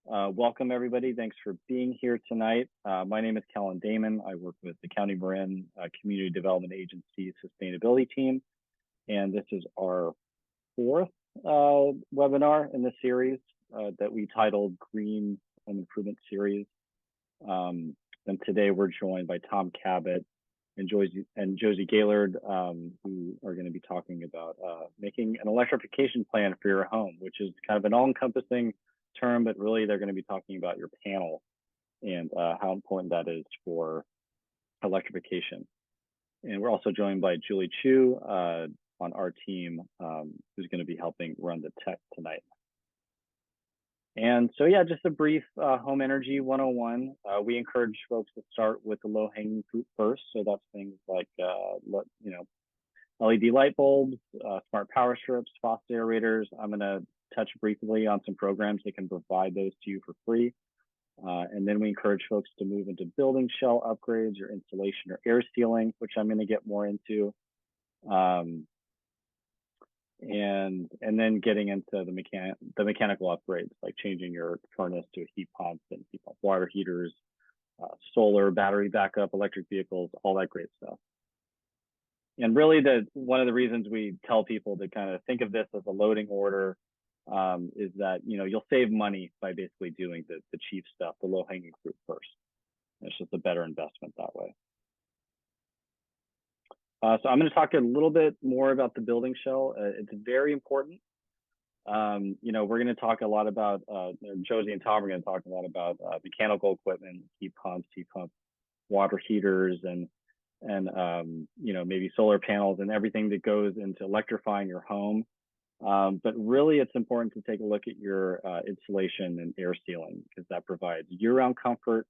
Welcome, everybody. Thanks for being here tonight. My name is Kellen Damon. I work with the County Marin Community Development Agency Sustainability Team, and this is our fourth webinar in the series that we titled Green Home Improvement Series. And today we're joined by Tom Cabot and Josie Gaillard, who are going to be talking about making an electrification plan for your home, which is kind of an all-encompassing term, but really they're going to be talking about your panel and how important that is for electrification. And we're also joined by Julie Chu on our team, who's going to be helping run the tech tonight. And so, yeah, just a brief home energy 101. We encourage folks to start with the low-hanging fruit first. So that's things like, LED light bulbs, smart power strips, faucet aerators. I'm going to touch briefly on some programs that can provide those to you for free. And then we encourage folks to move into building shell upgrades or insulation or air sealing, which I'm going to get more into. And then getting into the mechanical upgrades, like changing your furnace to a heat pump and heat pump water heaters, solar, battery backup, electric vehicles, all that great stuff. And really, one of the reasons we tell people to kind of think of this as a loading order is that you'll save money by basically doing the cheap stuff, the low-hanging fruit first. It's just a better investment that way. So I'm going to talk a little bit more about the building shell. It's very important. We're going to talk a lot about, Josie and Tom are going to talk a lot about mechanical equipment, heat pump water heaters, and maybe solar panels and everything that goes into electrifying your home. But really, it's important to take a look at your insulation and air sealing, because that provides year-round comfort,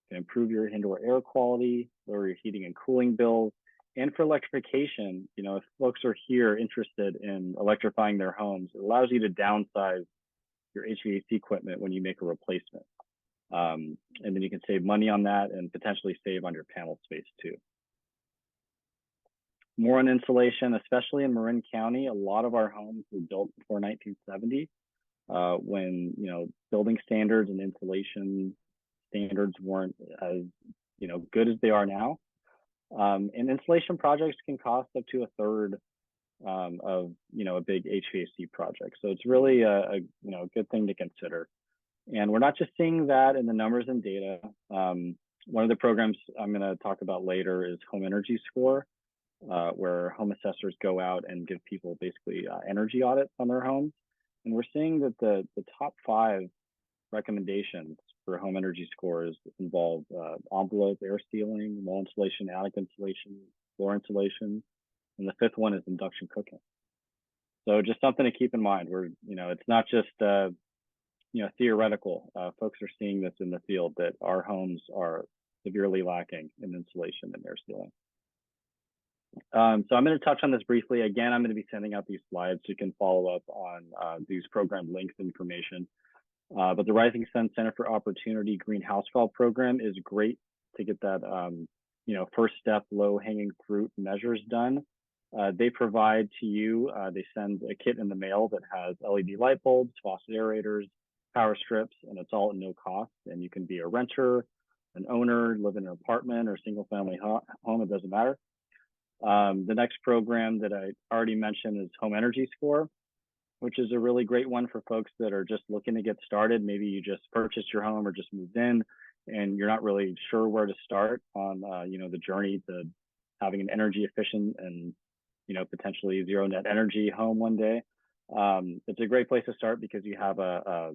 can improve your indoor air quality, lower your heating and cooling bills. And for electrification, if folks are here interested in electrifying their homes, it allows you to downsize your HVAC equipment when you make a replacement. And then you can save money on that and potentially save on your panel space too. More on insulation, especially in Marin County. A lot of our homes were built before 1970, when building standards and insulation standards weren't as good as they are now. And insulation projects can cost up to a third of a big HVAC project. So it's really a good thing to consider. And we're not just seeing that in the numbers and data. One of the programs I'm going to talk about later is Home Energy Score, where home assessors go out and give people basically energy audits on their homes. And we're seeing that the top 5 recommendations for home energy scores involve envelope air sealing, wall insulation, attic insulation, floor insulation, and the 5th one is induction cooking. So just something to keep in mind. It's not just theoretical. Folks are seeing this in the field, that our homes are severely lacking in insulation and air sealing. So I'm going to touch on this briefly. Again, I'm going to be sending out these slides so you can follow up on these program links and information. But the Rising Sun Center for Opportunity Greenhouse Fall program is great to get that, first step low-hanging fruit measures done. They provide to you, they send a kit in the mail that has LED light bulbs, faucet aerators, power strips, and it's all at no cost. And you can be a renter, an owner, live in an apartment or single-family home, it doesn't matter. The next program that I already mentioned is Home Energy Score, which is a really great one for folks that are just looking to get started. Maybe you just purchased your home or just moved in and you're not really sure where to start on the journey to having an energy efficient and potentially zero net energy home one day. It's a great place to start because you have a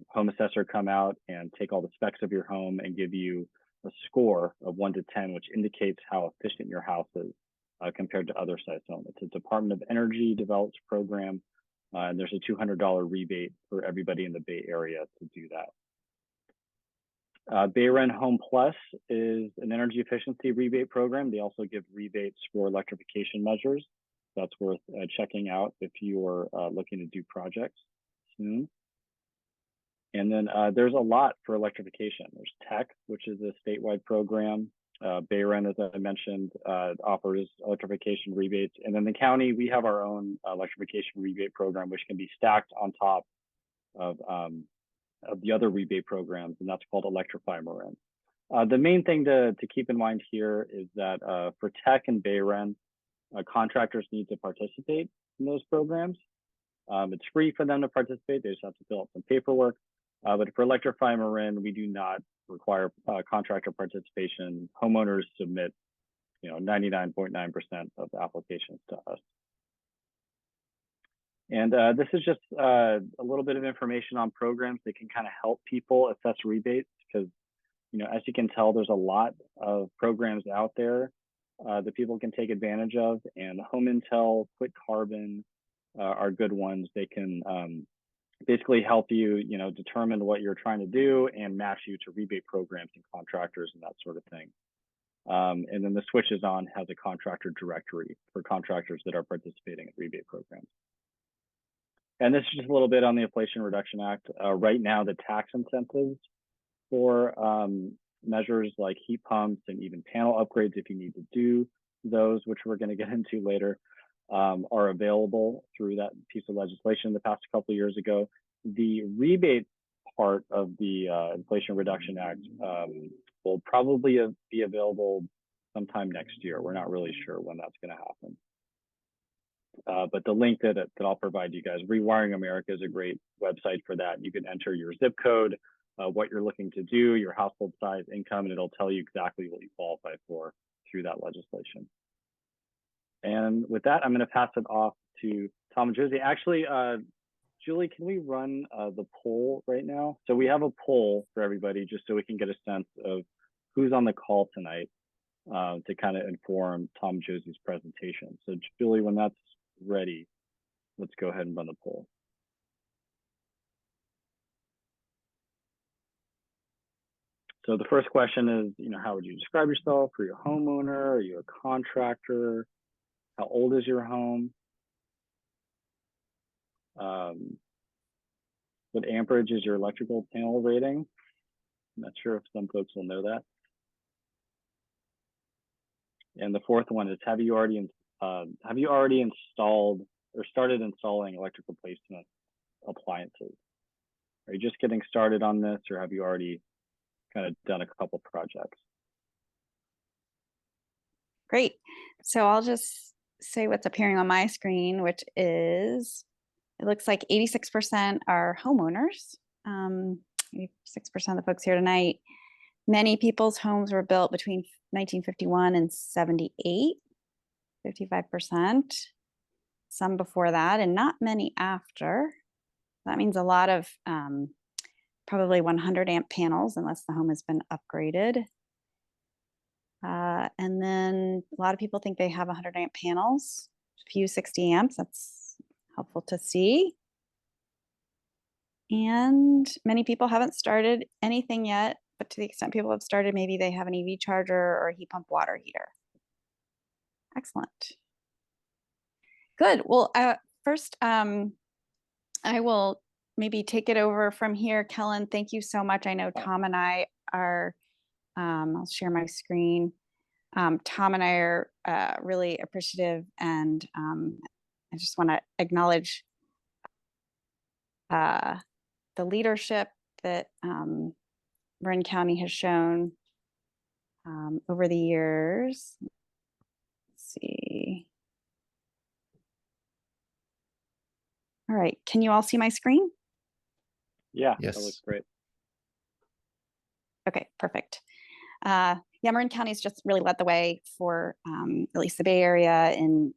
home assessor come out and take all the specs of your home and give you a score of 1 to 10, which indicates how efficient your house is compared to other size homes. It's a Department of Energy developed program. And there's a $200 rebate for everybody in the Bay Area to do that. Bay Run Home Plus is an energy efficiency rebate program. They also give rebates for electrification measures. That's worth checking out if you're looking to do projects soon. And then there's a lot for electrification. There's TECH, which is a statewide program. Bay Run, as I mentioned, offers electrification rebates. And then the county, we have our own electrification rebate program, which can be stacked on top of of the other rebate programs, and that's called Electrify Marin. The main thing to keep in mind here is that for tech and BayREN, contractors need to participate in those programs. It's free for them to participate. They just have to fill out some paperwork. But for Electrify Marin, we do not require contractor participation. Homeowners submit, 99.9% of the applications to us. And this is just a little bit of information on programs that can kind of help people assess rebates, because, as you can tell, there's a lot of programs out there that people can take advantage of, and Home Intel, Quit Carbon are good ones. They can basically help you, determine what you're trying to do and match you to rebate programs and contractors and that sort of thing. And then the Switches On has a contractor directory for contractors that are participating in rebate programs. And this is just a little bit on the Inflation Reduction Act. Right now, the tax incentives for measures like heat pumps and even panel upgrades, if you need to do those, which we're going to get into later, are available through that piece of legislation that passed a couple of years ago. The rebate part of the Inflation Reduction Act will probably be available sometime next year. We're not really sure when that's going to happen. But the link that I'll provide you guys, Rewiring America, is a great website for that. You can enter your zip code, what you're looking to do, your household size, income, and it'll tell you exactly what you qualify for through that legislation. And with that, I'm going to pass it off to Tom and Josie. Actually, Julie, can we run the poll right now? So we have a poll for everybody, just so we can get a sense of who's on the call tonight to kind of inform Tom and Josie's presentation. So Julie, when that's ready, let's go ahead and run the poll. So the first question is, how would you describe yourself? Are you a homeowner? Are you a contractor? How old is your home? What amperage is your electrical panel rating? I'm not sure if some folks will know that. And the fourth one is, have you already installed or started installing electric replacement appliances? Are you just getting started on this, or have you already kind of done a couple projects? Great. So I'll just say what's appearing on my screen, which is, it looks like 86% are homeowners. 86% of the folks here tonight. Many people's homes were built between 1951 and 78, 55%. Some before that, and not many after. That means a lot of probably 100 amp panels, unless the home has been upgraded. And then a lot of people think they have 100 amp panels, a few 60 amps. That's helpful to see. And many people haven't started anything yet, but to the extent people have started, maybe they have an EV charger or a heat pump water heater. Excellent. Good. Well, first, I will maybe take it over from here. Kellen, thank you so much. I know Tom and I are, I'll share my screen. Tom and I are really appreciative, and I just want to acknowledge the leadership that Marin County has shown over the years. Let's see. All right, can you all see my screen? Yeah, yes. That looks great. Okay, perfect. Yeah, Marin County's just really led the way for at least the Bay Area in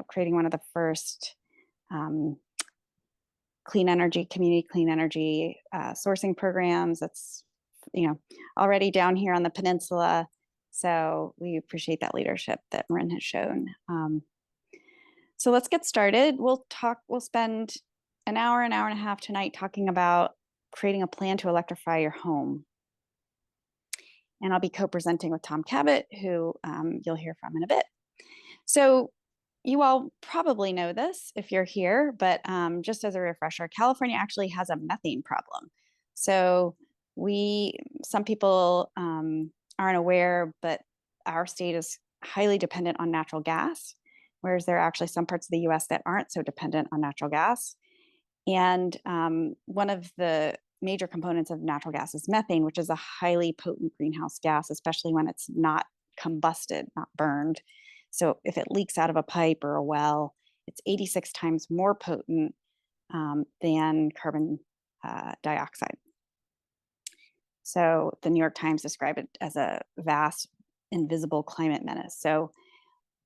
creating one of the first clean energy, community clean energy sourcing programs. That's already down here on the peninsula. So we appreciate that leadership that Marin has shown. So let's get started. We'll spend an hour and a half tonight talking about creating a plan to electrify your home. And I'll be co-presenting with Tom Cabot, who you'll hear from in a bit. So you all probably know this if you're here, but just as a refresher, California actually has a methane problem. So some people aren't aware, but our state is highly dependent on natural gas, whereas there are actually some parts of the US that aren't so dependent on natural gas. And one of the major components of natural gas is methane, which is a highly potent greenhouse gas, especially when it's not combusted, not burned. So if it leaks out of a pipe or a well, it's 86 times more potent than carbon dioxide. So the New York Times described it as a vast, invisible climate menace. So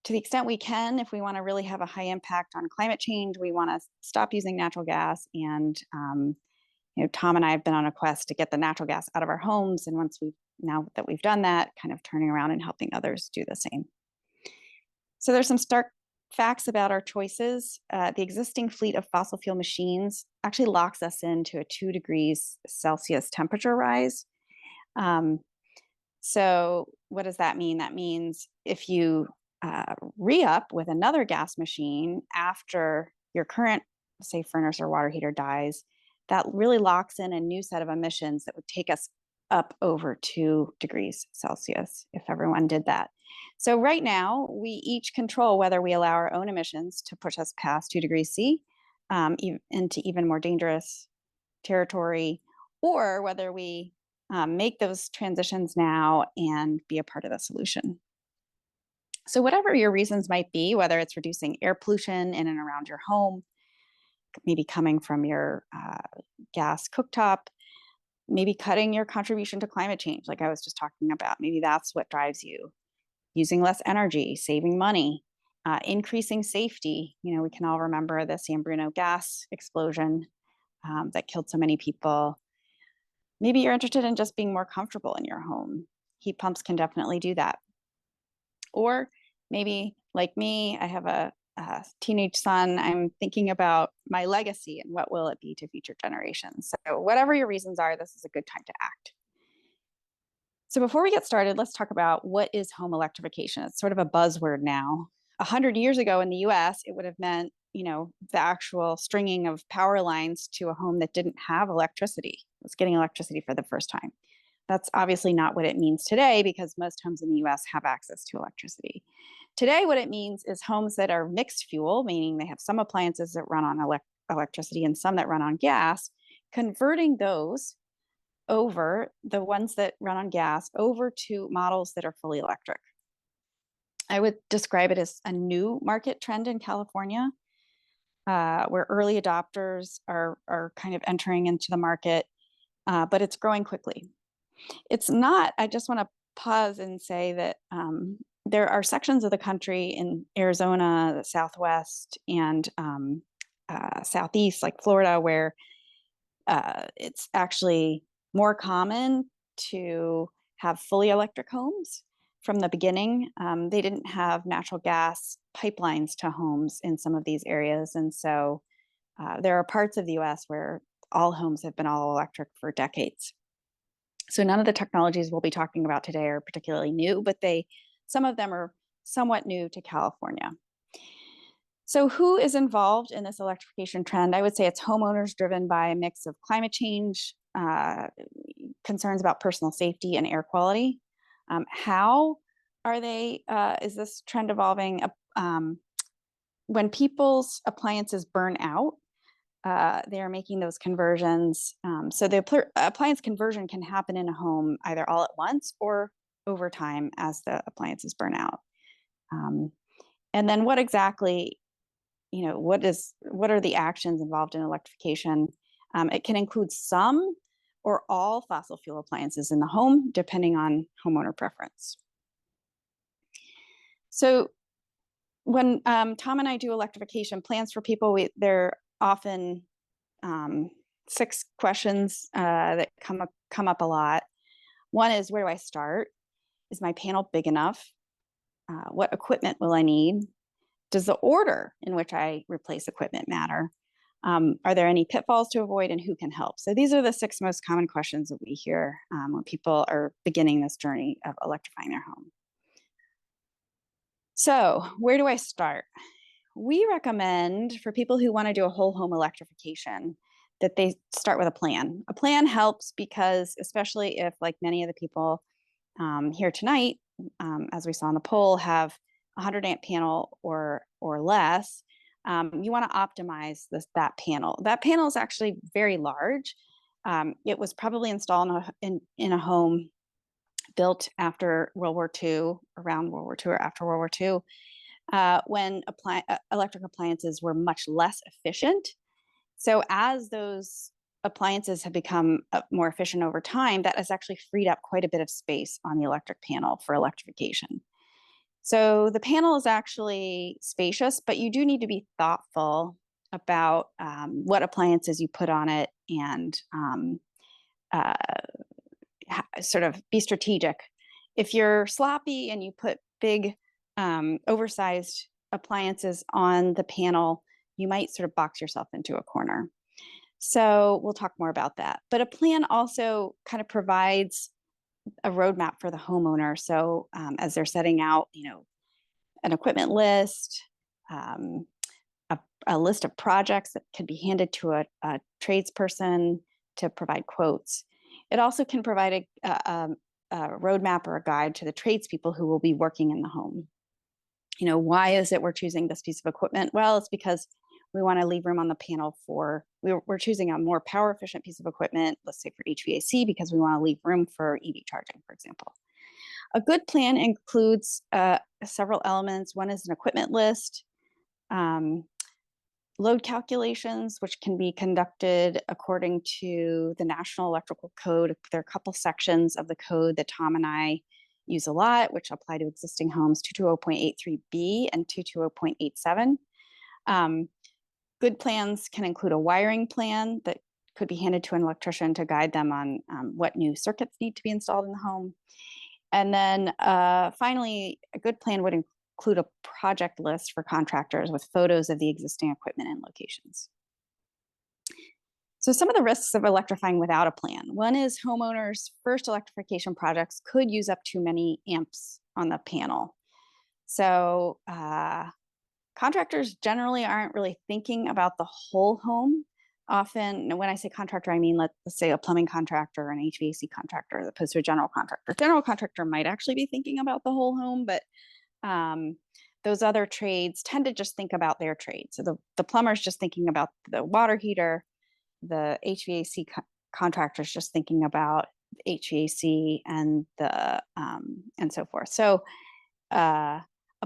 to the extent we can, if we want to really have a high impact on climate change, we want to stop using natural gas. And Tom and I have been on a quest to get the natural gas out of our homes. And now that we've done that, kind of turning around and helping others do the same. So there's some stark facts about our choices. The existing fleet of fossil fuel machines actually locks us into a 2 degrees Celsius temperature rise. So what does that mean? That means if you re-up with another gas machine after your current, say, furnace or water heater dies, that really locks in a new set of emissions that would take us up over 2 degrees Celsius if everyone did that. So right now, we each control whether we allow our own emissions to push us past 2 degrees C into even more dangerous territory, or whether we make those transitions now and be a part of the solution. So whatever your reasons might be, whether it's reducing air pollution in and around your home, maybe coming from your gas cooktop, maybe cutting your contribution to climate change, like I was just talking about, maybe that's what drives you. Using less energy, saving money, increasing safety. We can all remember the San Bruno gas explosion that killed so many people. Maybe you're interested in just being more comfortable in your home. Heat pumps can definitely do that. Or maybe, like me, I have a teenage son. I'm thinking about my legacy and what will it be to future generations. So whatever your reasons are, this is a good time to act. So before we get started, let's talk about what is home electrification. It's sort of a buzzword now. 100 years ago in the US, it would have meant, the actual stringing of power lines to a home that didn't have electricity. It was getting electricity for the first time. That's obviously not what it means today, because most homes in the US have access to electricity. Today, what it means is homes that are mixed fuel, meaning they have some appliances that run on electricity and some that run on gas, converting those over, the ones that run on gas, over to models that are fully electric. I would describe it as a new market trend in California, where early adopters are kind of entering into the market, but it's growing quickly. It's not, I just want to pause and say that there are sections of the country in Arizona, the Southwest, and Southeast, like Florida, where it's actually more common to have fully electric homes from the beginning. They didn't have natural gas pipelines to homes in some of these areas. And so there are parts of the US where all homes have been all electric for decades. So none of the technologies we'll be talking about today are particularly new, but some of them are somewhat new to California. So who is involved in this electrification trend? I would say it's homeowners driven by a mix of climate change, concerns about personal safety and air quality. How are they, is this trend evolving? When people's appliances burn out, they are making those conversions. So the appliance conversion can happen in a home either all at once or over time as the appliances burn out. And then what exactly, what are the actions involved in electrification? It can include some or all fossil fuel appliances in the home, depending on homeowner preference. So when Tom and I do electrification plans for people, they're often 6 questions that come up a lot. One is, where do I start? Is my panel big enough? What equipment will I need? Does the order in which I replace equipment matter? Are there any pitfalls to avoid, and who can help? So these are the 6 most common questions that we hear when people are beginning this journey of electrifying their home. So where do I start? We recommend for people who want to do a whole home electrification that they start with a plan. A plan helps because, especially if, like many of the people here tonight, as we saw in the poll, have 100 amp panel or less, you want to optimize that panel. That panel is actually very large. It was probably installed in a home built after World War II, around World War II or after World War II, when electric appliances were much less efficient. So as those appliances have become more efficient over time, that has actually freed up quite a bit of space on the electric panel for electrification. So the panel is actually spacious, but you do need to be thoughtful about what appliances you put on it, and uh, sort of be strategic. If you're sloppy and you put big, oversized appliances on the panel, you might sort of box yourself into a corner. So we'll talk more about that. But a plan also kind of provides a roadmap for the homeowner. So as they're setting out, an equipment list, a list of projects that could be handed to a tradesperson to provide quotes. It also can provide a roadmap or a guide to the tradespeople who will be working in the home. Why is it we're choosing this piece of equipment? Well, it's because we want to leave room on the panel for, we're choosing a more power efficient piece of equipment, let's say for HVAC, because we want to leave room for EV charging, for example. A good plan includes several elements. One is an equipment list, load calculations, which can be conducted according to the National Electrical Code. There are a couple sections of the code that Tom and I use a lot, which apply to existing homes, 220.83b and 220.87. Good plans can include a wiring plan that could be handed to an electrician to guide them on what new circuits need to be installed in the home. And then finally, a good plan would include a project list for contractors with photos of the existing equipment and locations. So some of the risks of electrifying without a plan. One is homeowners' first electrification projects could use up too many amps on the panel. So contractors generally aren't really thinking about the whole home. Often, when I say contractor, I mean, let's say a plumbing contractor or an HVAC contractor, as opposed to a general contractor. General contractor might actually be thinking about the whole home, but those other trades tend to just think about their trade. So the plumber's just thinking about the water heater, the HVAC contractor's just thinking about HVAC and and so forth. So a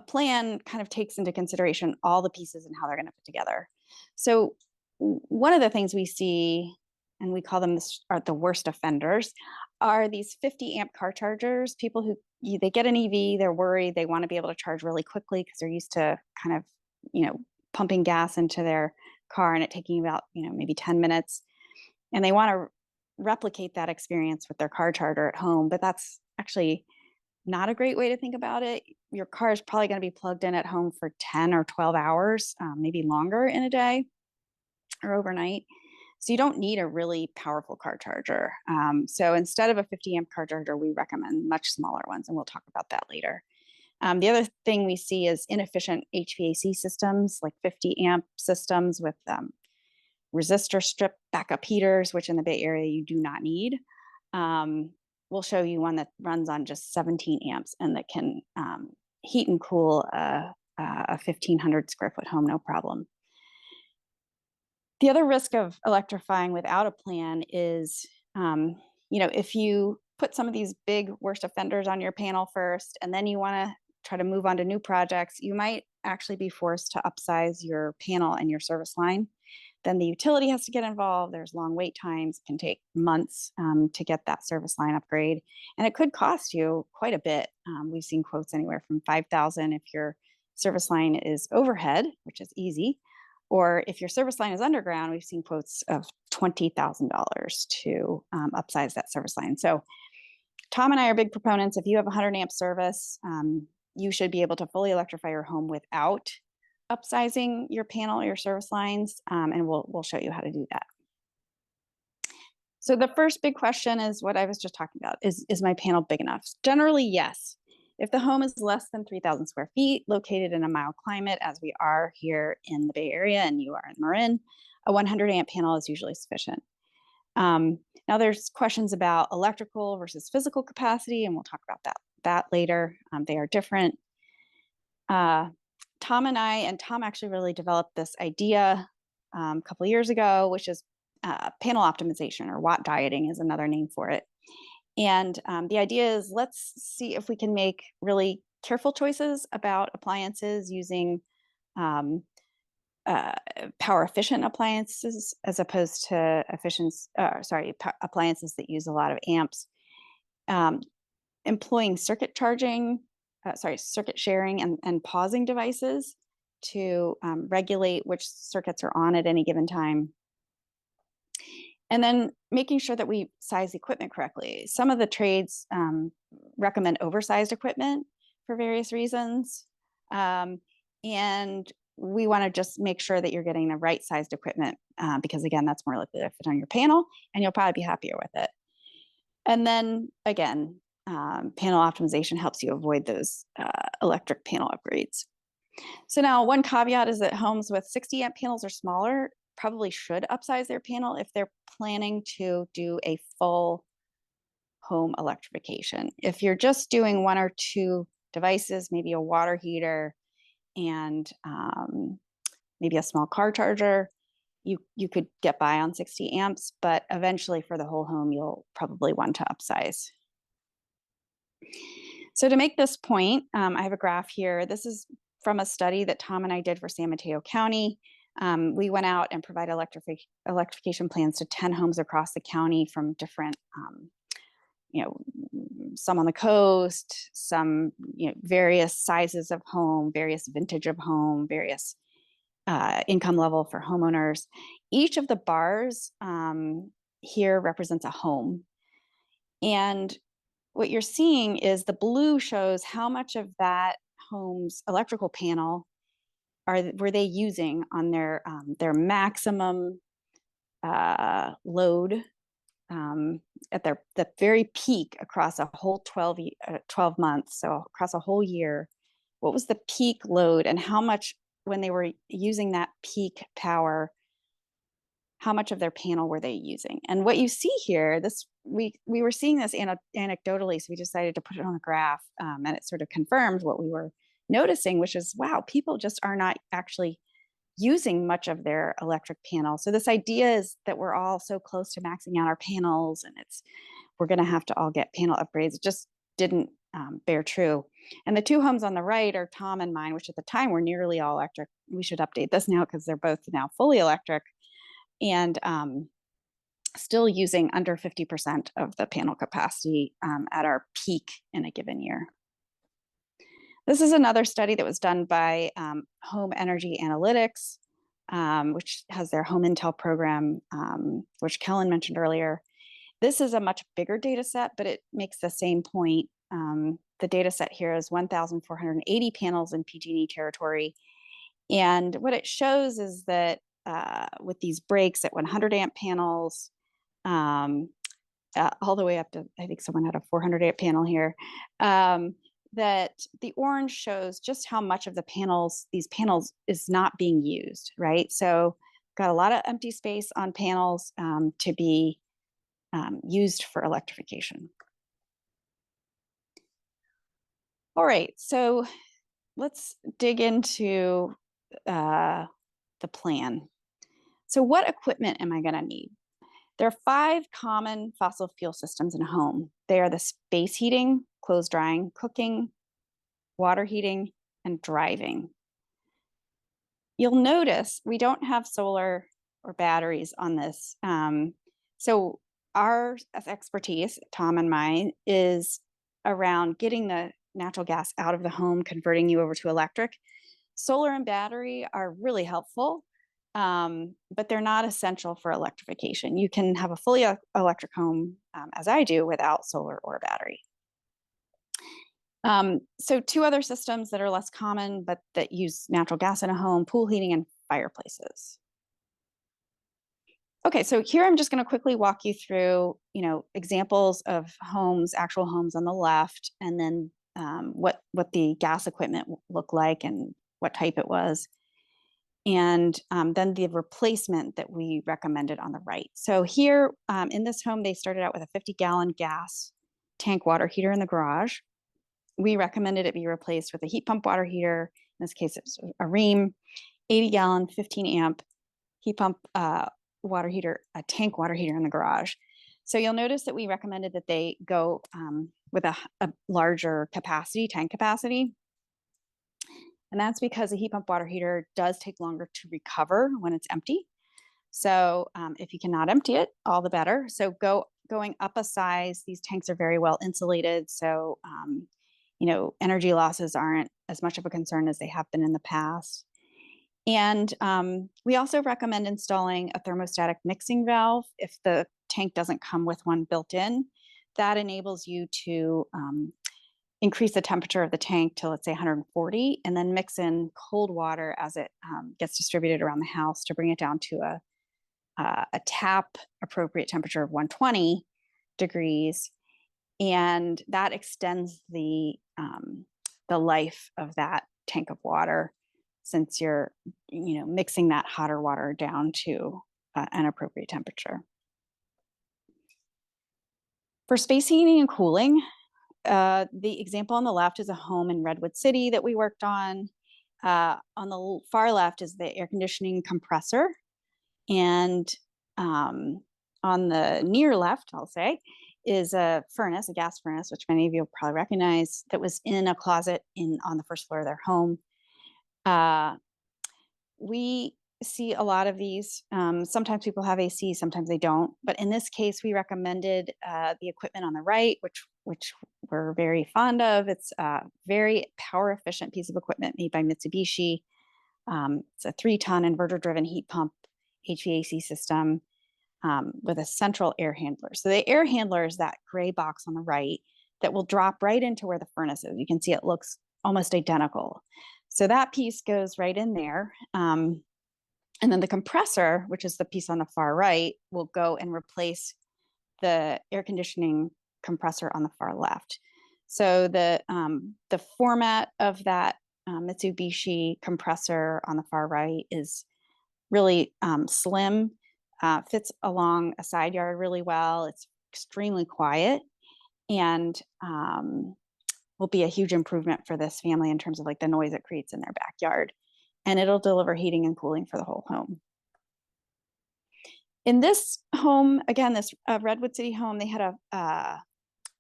plan kind of takes into consideration all the pieces and how they're going to fit together. So one of the things we see, and we call them the worst offenders, are these 50 amp car chargers. People who they get an EV, they're worried, they want to be able to charge really quickly because they're used to kind of, pumping gas into their car and it taking about, maybe 10 minutes. And they want to replicate that experience with their car charger at home, but that's actually not a great way to think about it. Your car is probably going to be plugged in at home for 10 or 12 hours, maybe longer in a day or overnight. So you don't need a really powerful car charger. So instead of a 50 amp car charger, we recommend much smaller ones, and we'll talk about that later. The other thing we see is inefficient HVAC systems, like 50 amp systems with resistor strip backup heaters, which in the Bay Area you do not need. We'll show you one that runs on just 17 amps and that can heat and cool a 1,500 square foot home, no problem. The other risk of electrifying without a plan is, if you put some of these big worst offenders on your panel first, and then you want to try to move on to new projects, you might actually be forced to upsize your panel and your service line. Then the utility has to get involved. There's long wait times. It can take months to get that service line upgrade. And it could cost you quite a bit. We've seen quotes anywhere from $5,000 if your service line is overhead, which is easy. Or if your service line is underground, we've seen quotes of $20,000 to upsize that service line. So Tom and I are big proponents. If you have a 100 amp service, you should be able to fully electrify your home without upsizing your panel or your service lines, and we'll show you how to do that. So the first big question is what I was just talking about. Is my panel big enough? Generally, yes. If the home is less than 3,000 square feet, located in a mild climate, as we are here in the Bay Area and you are in Marin, a 100 amp panel is usually sufficient. Now there's questions about electrical versus physical capacity, and we'll talk about that later. They are different. Tom actually really developed this idea a couple of years ago, which is panel optimization, or watt dieting is another name for it. And the idea is, let's see if we can make really careful choices about appliances using power efficient appliances as opposed to appliances that use a lot of amps. Employing circuit sharing and pausing devices to regulate which circuits are on at any given time. And then making sure that we size equipment correctly. Some of the trades recommend oversized equipment for various reasons. And we want to just make sure that you're getting the right sized equipment because, again, that's more likely to fit on your panel and you'll probably be happier with it. And then again, panel optimization helps you avoid those electric panel upgrades. So now one caveat is that homes with 60 amp panels or smaller probably should upsize their panel if they're planning to do a full home electrification. If you're just doing one or two devices, maybe a water heater and maybe a small car charger, you could get by on 60 amps, but eventually for the whole home, you'll probably want to upsize. So to make this point, I have a graph here. This is from a study that Tom and I did for San Mateo County. We went out and provided electrification plans to 10 homes across the county from different, some on the coast, some, various sizes of home, various vintage of home, various income level for homeowners. Each of the bars here represents a home. And what you're seeing is the blue shows how much of that home's electrical panel were they using on their maximum load at the very peak across a whole 12 months, so across a whole year. What was the peak load, and how much, when they were using that peak power, how much of their panel were they using? And what you see here, we were seeing this anecdotally, so we decided to put it on a graph, and it sort of confirmed what we were noticing, which is, wow, people just are not actually using much of their electric panel. So this idea is that we're all so close to maxing out our panels and we're going to have to all get panel upgrades. It just didn't bear true. And the two homes on the right are Tom and mine, which at the time were nearly all electric. We should update this now because they're both now fully electric and still using under 50% of the panel capacity at our peak in a given year. This is another study that was done by Home Energy Analytics, which has their Home Intel program, which Kellen mentioned earlier. This is a much bigger data set, but it makes the same point. The data set here is 1,480 panels in PG&E territory. And what it shows is that with these breaks at 100 amp panels, all the way up to, I think someone had a 400 amp panel here, that the orange shows just how much of these panels is not being used, right? So got a lot of empty space on panels to be used for electrification. All right, so let's dig into the plan. So what equipment am I gonna need? There are 5 common fossil fuel systems in a home. They are the space heating, clothes drying, cooking, water heating, and driving. You'll notice we don't have solar or batteries on this. So our expertise, Tom and mine, is around getting the natural gas out of the home, converting you over to electric. Solar and battery are really helpful, but they're not essential for electrification. You can have a fully electric home, as I do, without solar or battery. So 2 other systems that are less common, but that use natural gas in a home: pool heating and fireplaces. Okay, so here I'm just going to quickly walk you through, examples of homes, actual homes on the left, and then what the gas equipment looked like and what type it was. And then the replacement that we recommended on the right. So here in this home, they started out with a 50-gallon gas tank water heater in the garage. We recommended it be replaced with a heat pump water heater. In this case, it's a Rheem, 80-gallon, 15-amp heat pump a tank water heater in the garage. So you'll notice that we recommended that they go with a larger capacity, tank capacity. And that's because a heat pump water heater does take longer to recover when it's empty. So if you cannot empty it, all the better. So going up a size, these tanks are very well insulated. So, energy losses aren't as much of a concern as they have been in the past. And we also recommend installing a thermostatic mixing valve if the tank doesn't come with one built in. That enables you to increase the temperature of the tank to, let's say, 140, and then mix in cold water as it gets distributed around the house to bring it down to a tap appropriate temperature of 120 degrees. And that extends the life of that tank of water, since you're mixing that hotter water down to an appropriate temperature. For space heating and cooling, the example on the left is a home in Redwood City that we worked on. On the far left is the air conditioning compressor. And on the near left, I'll say, is a furnace, a gas furnace, which many of you will probably recognize, that was in a closet on the first floor of their home. We see a lot of these. Sometimes people have AC, sometimes they don't. But in this case, we recommended the equipment on the right, which we're very fond of. It's a very power efficient piece of equipment made by Mitsubishi. It's a 3-ton inverter-driven heat pump HVAC system with a central air handler. So the air handler is that gray box on the right that will drop right into where the furnace is. You can see it looks almost identical. So that piece goes right in there. And then the compressor, which is the piece on the far right, will go and replace the air conditioning compressor on the far left. So the format of that Mitsubishi compressor on the far right is really slim, fits along a side yard really well. It's extremely quiet, and will be a huge improvement for this family in terms of like the noise it creates in their backyard. And it'll deliver heating and cooling for the whole home. In this home, again, this Redwood City home, they had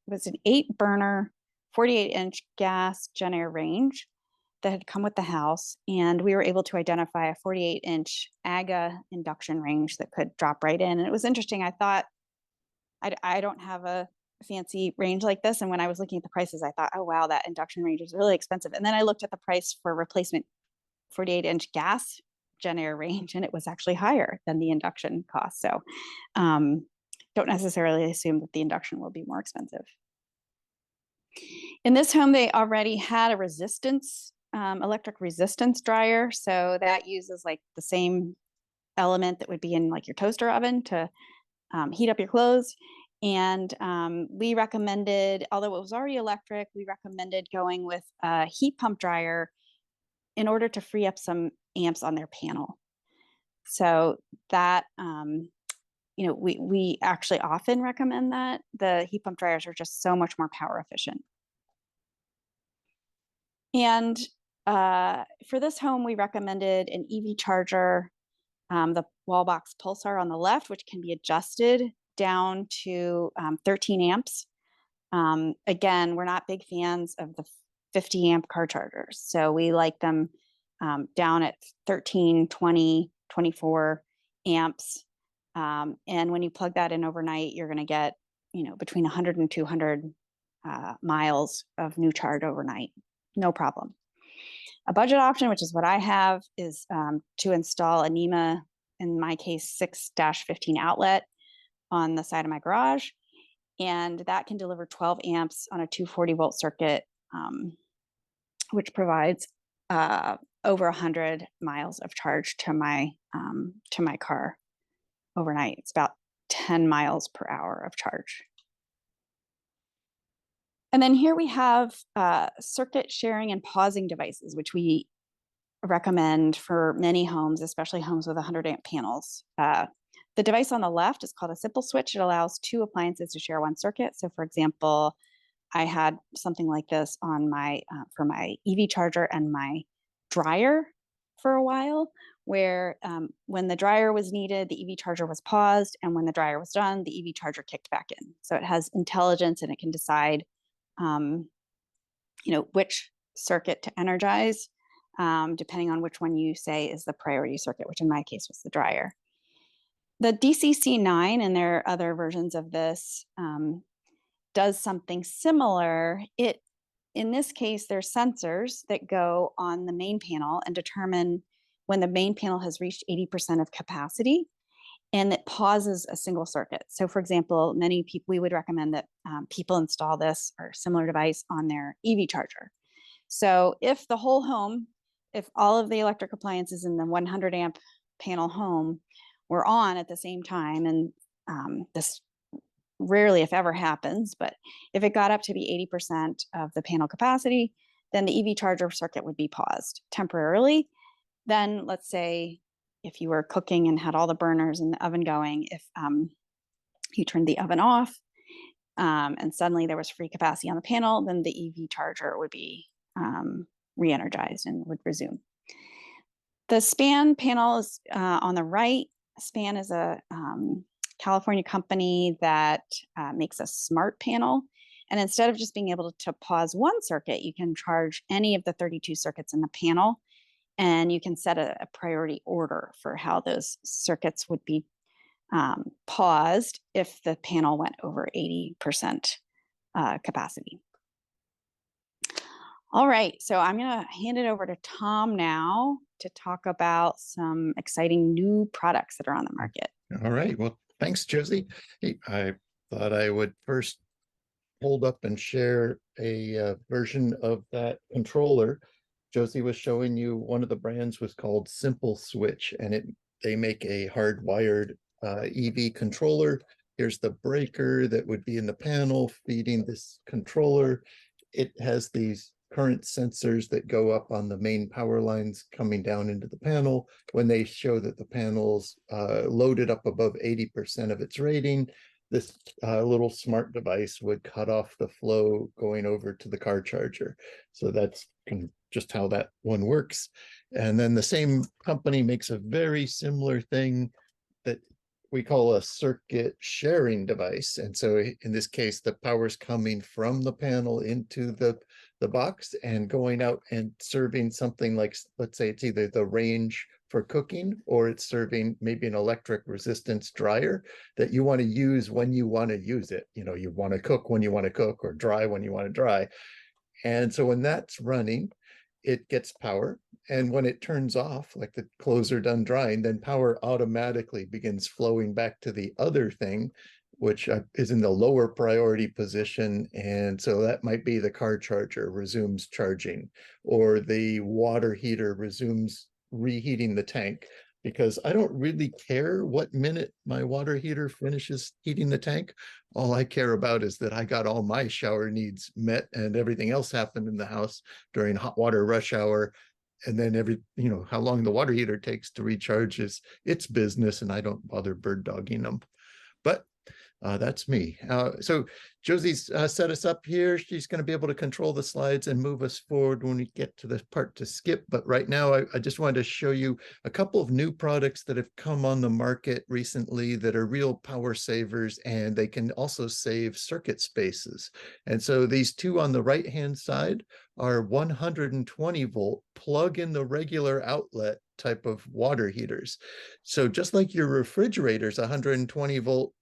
was an 8-burner, 48-inch gas Gen Air range that had come with the house. And we were able to identify a 48-inch AGA induction range that could drop right in. And it was interesting. I thought, I don't have a fancy range like this. And when I was looking at the prices, I thought, oh, wow, that induction range is really expensive. And then I looked at the price for replacement 48-inch gas Gen Air range, and it was actually higher than the induction cost. So don't necessarily assume that the induction will be more expensive. In this home, they already had a resistance, electric resistance dryer. So that uses like the same element that would be in like your toaster oven to heat up your clothes. And we recommended, although it was already electric, we recommended going with a heat pump dryer in order to free up some amps on their panel. So that, we actually often recommend that. The heat pump dryers are just so much more power efficient. And for this home, we recommended an EV charger, the wall box pulsar on the left, which can be adjusted down to 13 amps. Again, we're not big fans of the 50 amp car chargers. So we like them down at 13, 20, 24 amps. And when you plug that in overnight, you're going to get, between 100 and 200 miles of new charge overnight. No problem. A budget option, which is what I have, is to install a NEMA, in my case, 6-15 outlet on the side of my garage. And that can deliver 12 amps on a 240 volt circuit, which provides over 100 miles of charge to my car overnight. It's about 10 miles per hour of charge. And then here we have circuit sharing and pausing devices, which we recommend for many homes, especially homes with 100 amp panels. The device on the left is called a simple switch. It allows 2 appliances to share one circuit. So for example, I had something like this on my for my EV charger and my dryer for a while, where when the dryer was needed, the EV charger was paused, and when the dryer was done, the EV charger kicked back in. So it has intelligence, and it can decide, which circuit to energize, depending on which one you say is the priority circuit, which in my case was the dryer. The DCC9, and there are other versions of this, does something similar. In this case, there's sensors that go on the main panel and determine when the main panel has reached 80% of capacity, and it pauses a single circuit. So for example, many people, we would recommend that people install this or similar device on their EV charger. So if the whole home, if all of the electric appliances in the 100 amp panel home were on at the same time, and this rarely if ever happens, but if it got up to be 80% of the panel capacity, then the EV charger circuit would be paused temporarily. Then let's say if you were cooking and had all the burners in the oven going, if you turned the oven off and suddenly there was free capacity on the panel, then the EV charger would be re-energized and would resume. The SPAN panel is on the right. SPAN is a California company that makes a smart panel. And instead of just being able to pause one circuit, you can charge any of the 32 circuits in the panel, and you can set a priority order for how those circuits would be paused if the panel went over 80% capacity. All right, so I'm going to hand it over to Tom now to talk about some exciting new products that are on the market. All right, well, thanks, Josie. Hey, I thought I would first hold up and share a version of that controller. Josie was showing you one of the brands was called Simple Switch, and they make a hardwired EV controller. Here's the breaker that would be in the panel feeding this controller. It has these current sensors that go up on the main power lines coming down into the panel. When they show that the panel's loaded up above 80% of its rating, this little smart device would cut off the flow going over to the car charger. So that's just how that one works. And then the same company makes a very similar thing that we call a circuit sharing device. And so in this case, the power's coming from the panel into the box and going out and serving something like, let's say it's either the range for cooking, or it's serving maybe an electric resistance dryer that you want to use when you want to use it. You know, you want to cook when you want to cook, or dry when you want to dry. And so when that's running, it gets power. And when it turns off, like the clothes are done drying, then power automatically begins flowing back to the other thing, which is in the lower priority position. And so that might be the car charger resumes charging, or the water heater resumes reheating the tank, because I don't really care what minute my water heater finishes heating the tank. All I care about is that I got all my shower needs met, and everything else happened in the house during hot water rush hour. And then how long the water heater takes to recharge is its business, and I don't bother bird dogging them. But that's me. So Josie's set us up here. She's going to be able to control the slides and move us forward when we get to the part to skip. But right now, I just wanted to show you a couple of new products that have come on the market recently that are real power savers, and they can also save circuit spaces. And so these two on the right-hand side are 120 volt plug in the regular outlet type of water heaters. So just like your refrigerator's 120 volt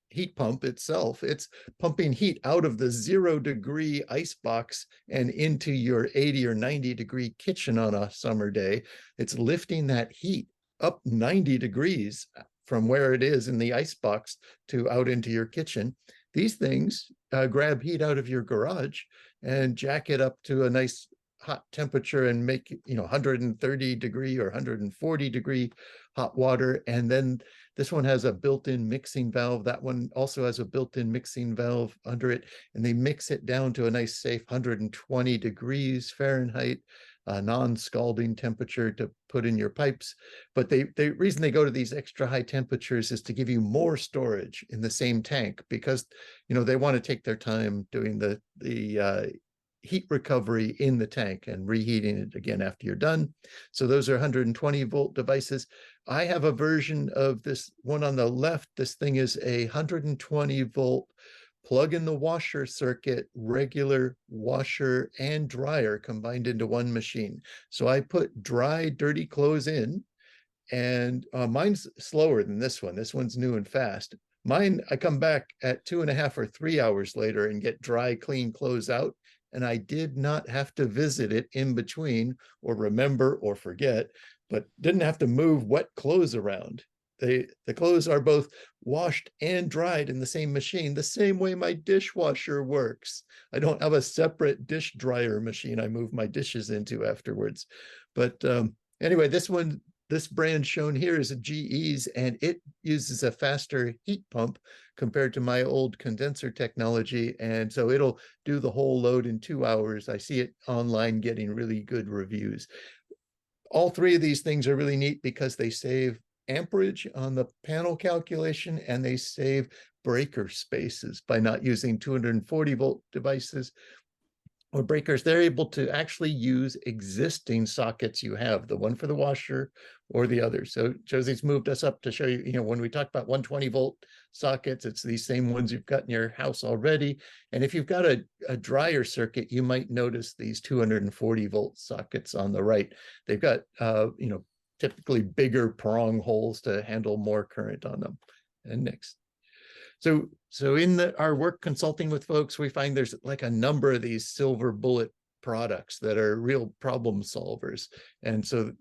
heat pump itself, it's pumping heat out of the 0 degree ice box and into your 80 or 90 degree kitchen on a summer day. It's lifting that heat up 90 degrees from where it is in the ice box to out into your kitchen. These things grab heat out of your garage and jack it up to a nice hot temperature and make 130 degree or 140 degree hot water. And then this one has a built-in mixing valve. That one also has a built-in mixing valve under it, and they mix it down to a nice safe 120 degrees Fahrenheit, non-scalding temperature to put in your pipes. But the reason they go to these extra high temperatures is to give you more storage in the same tank, because they want to take their time doing the heat recovery in the tank and reheating it again after you're done. So those are 120 volt devices. I have a version of this one on the left. This thing is a 120 volt plug in the washer circuit, regular washer and dryer combined into one machine. So I put dry, dirty clothes in, and mine's slower than this one. This one's new and fast. Mine, I come back at 2.5 or 3 hours later and get dry, clean clothes out. And I did not have to visit it in between or remember or forget, but didn't have to move wet clothes around. The clothes are both washed and dried in the same machine, the same way my dishwasher works. I don't have a separate dish dryer machine I move my dishes into afterwards. But anyway, this brand shown here is a GE's, and it uses a faster heat pump compared to my old condenser technology. And so it'll do the whole load in 2 hours. I see it online getting really good reviews. All three of these things are really neat because they save amperage on the panel calculation, and they save breaker spaces by not using 240 volt devices or breakers. They're able to actually use existing sockets you have, the one for the washer or the other. So Josie's moved us up to show you, when we talk about 120 volt sockets, it's these same ones you've got in your house already. And if you've got a dryer circuit, you might notice these 240 volt sockets on the right. They've got, typically bigger prong holes to handle more current on them. And next. So in our work consulting with folks, we find there's like a number of these silver bullet products that are real problem solvers. And so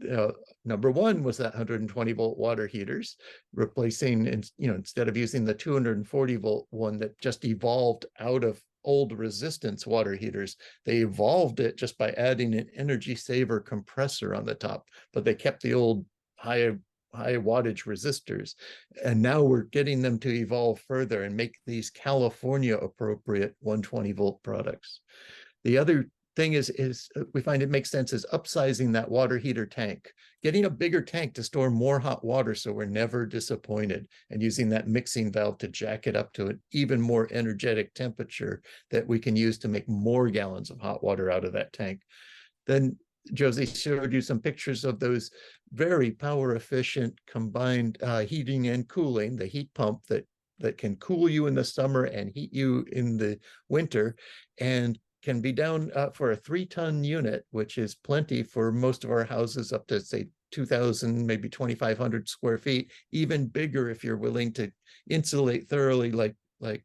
number one was that 120 volt water heaters, replacing, instead of using the 240 volt one that just evolved out of old resistance water heaters, they evolved it just by adding an energy saver compressor on the top, but they kept the old high wattage resistors. And now we're getting them to evolve further and make these California appropriate 120 volt products. The other thing is we find it makes sense is upsizing that water heater tank, getting a bigger tank to store more hot water so we're never disappointed, and using that mixing valve to jack it up to an even more energetic temperature that we can use to make more gallons of hot water out of that tank. Then Josie showed you some pictures of those very power efficient combined heating and cooling, the heat pump that can cool you in the summer and heat you in the winter, and can be down for a 3-ton unit, which is plenty for most of our houses, up to say 2,000, maybe 2,500 square feet, even bigger if you're willing to insulate thoroughly, like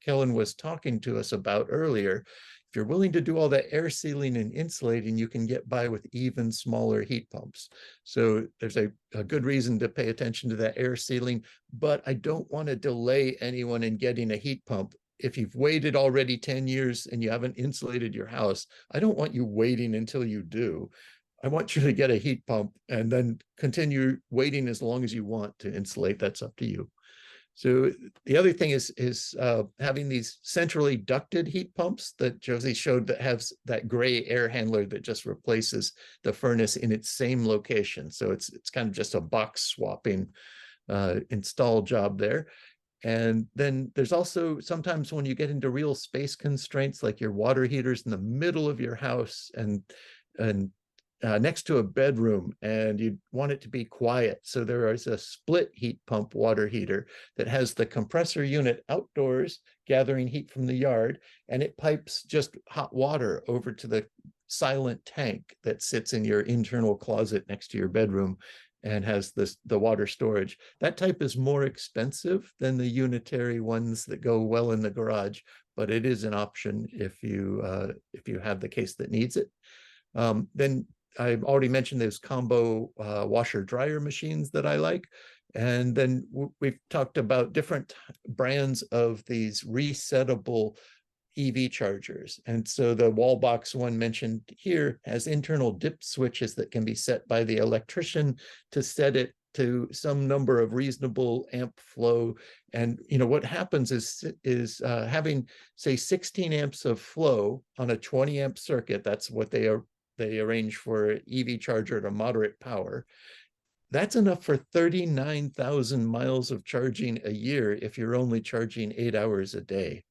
Kellen was talking to us about earlier. If you're willing to do all that air sealing and insulating, you can get by with even smaller heat pumps. So there's a good reason to pay attention to that air sealing, but I don't want to delay anyone in getting a heat pump. If you've waited already 10 years and you haven't insulated your house, I don't want you waiting until you do. I want you to get a heat pump and then continue waiting as long as you want to insulate. That's up to you. So the other thing is having these centrally ducted heat pumps that Josie showed that has that gray air handler that just replaces the furnace in its same location. So it's kind of just a box swapping install job there. And then there's also sometimes when you get into real space constraints, like your water heaters in the middle of your house and next to a bedroom, and you want it to be quiet. So there is a split heat pump water heater that has the compressor unit outdoors gathering heat from the yard, and it pipes just hot water over to the silent tank that sits in your internal closet next to your bedroom and has the water storage. That type is more expensive than the unitary ones that go well in the garage, but it is an option if you have the case that needs it. Then I've already mentioned those combo washer dryer machines that I like. And then we've talked about different brands of these resettable EV chargers. And so the wall box one mentioned here has internal dip switches that can be set by the electrician to set it to some number of reasonable amp flow. And what happens is having say 16 amps of flow on a 20 amp circuit. That's what they arrange for an EV charger at a moderate power. That's enough for 39,000 miles of charging a year if you're only charging 8 hours a day.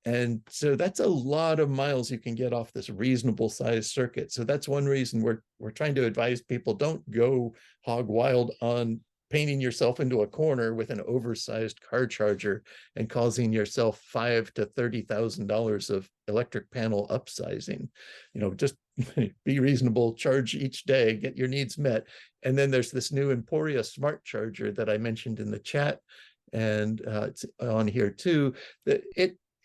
And so that's a lot of miles you can get off this reasonable size circuit. So that's one reason we're trying to advise people, don't go hog wild on painting yourself into a corner with an oversized car charger and causing yourself $5,000 to $30,000 of electric panel upsizing. Just be reasonable, charge each day, get your needs met. And then there's this new Emporia smart charger that I mentioned in the chat, and it's on here too, that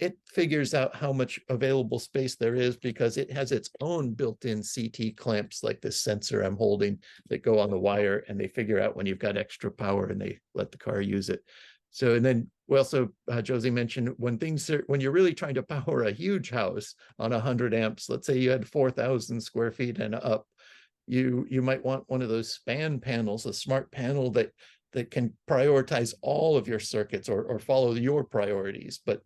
it figures out how much available space there is because it has its own built-in CT clamps, like this sensor I'm holding, that go on the wire, and they figure out when you've got extra power and they let the car use it. So, and then we also, Josie mentioned, when you're really trying to power a huge house on 100 amps, let's say you had 4,000 square feet and up, you might want one of those span panels, a smart panel that can prioritize all of your circuits or follow your priorities, but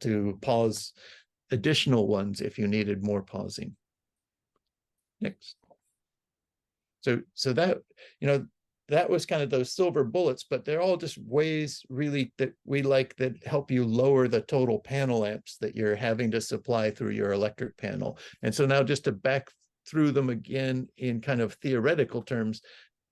to pause additional ones if you needed more pausing. Next. So that, that was kind of those silver bullets, but they're all just ways really that we like that help you lower the total panel amps that you're having to supply through your electric panel. And so now, just to back through them again in kind of theoretical terms,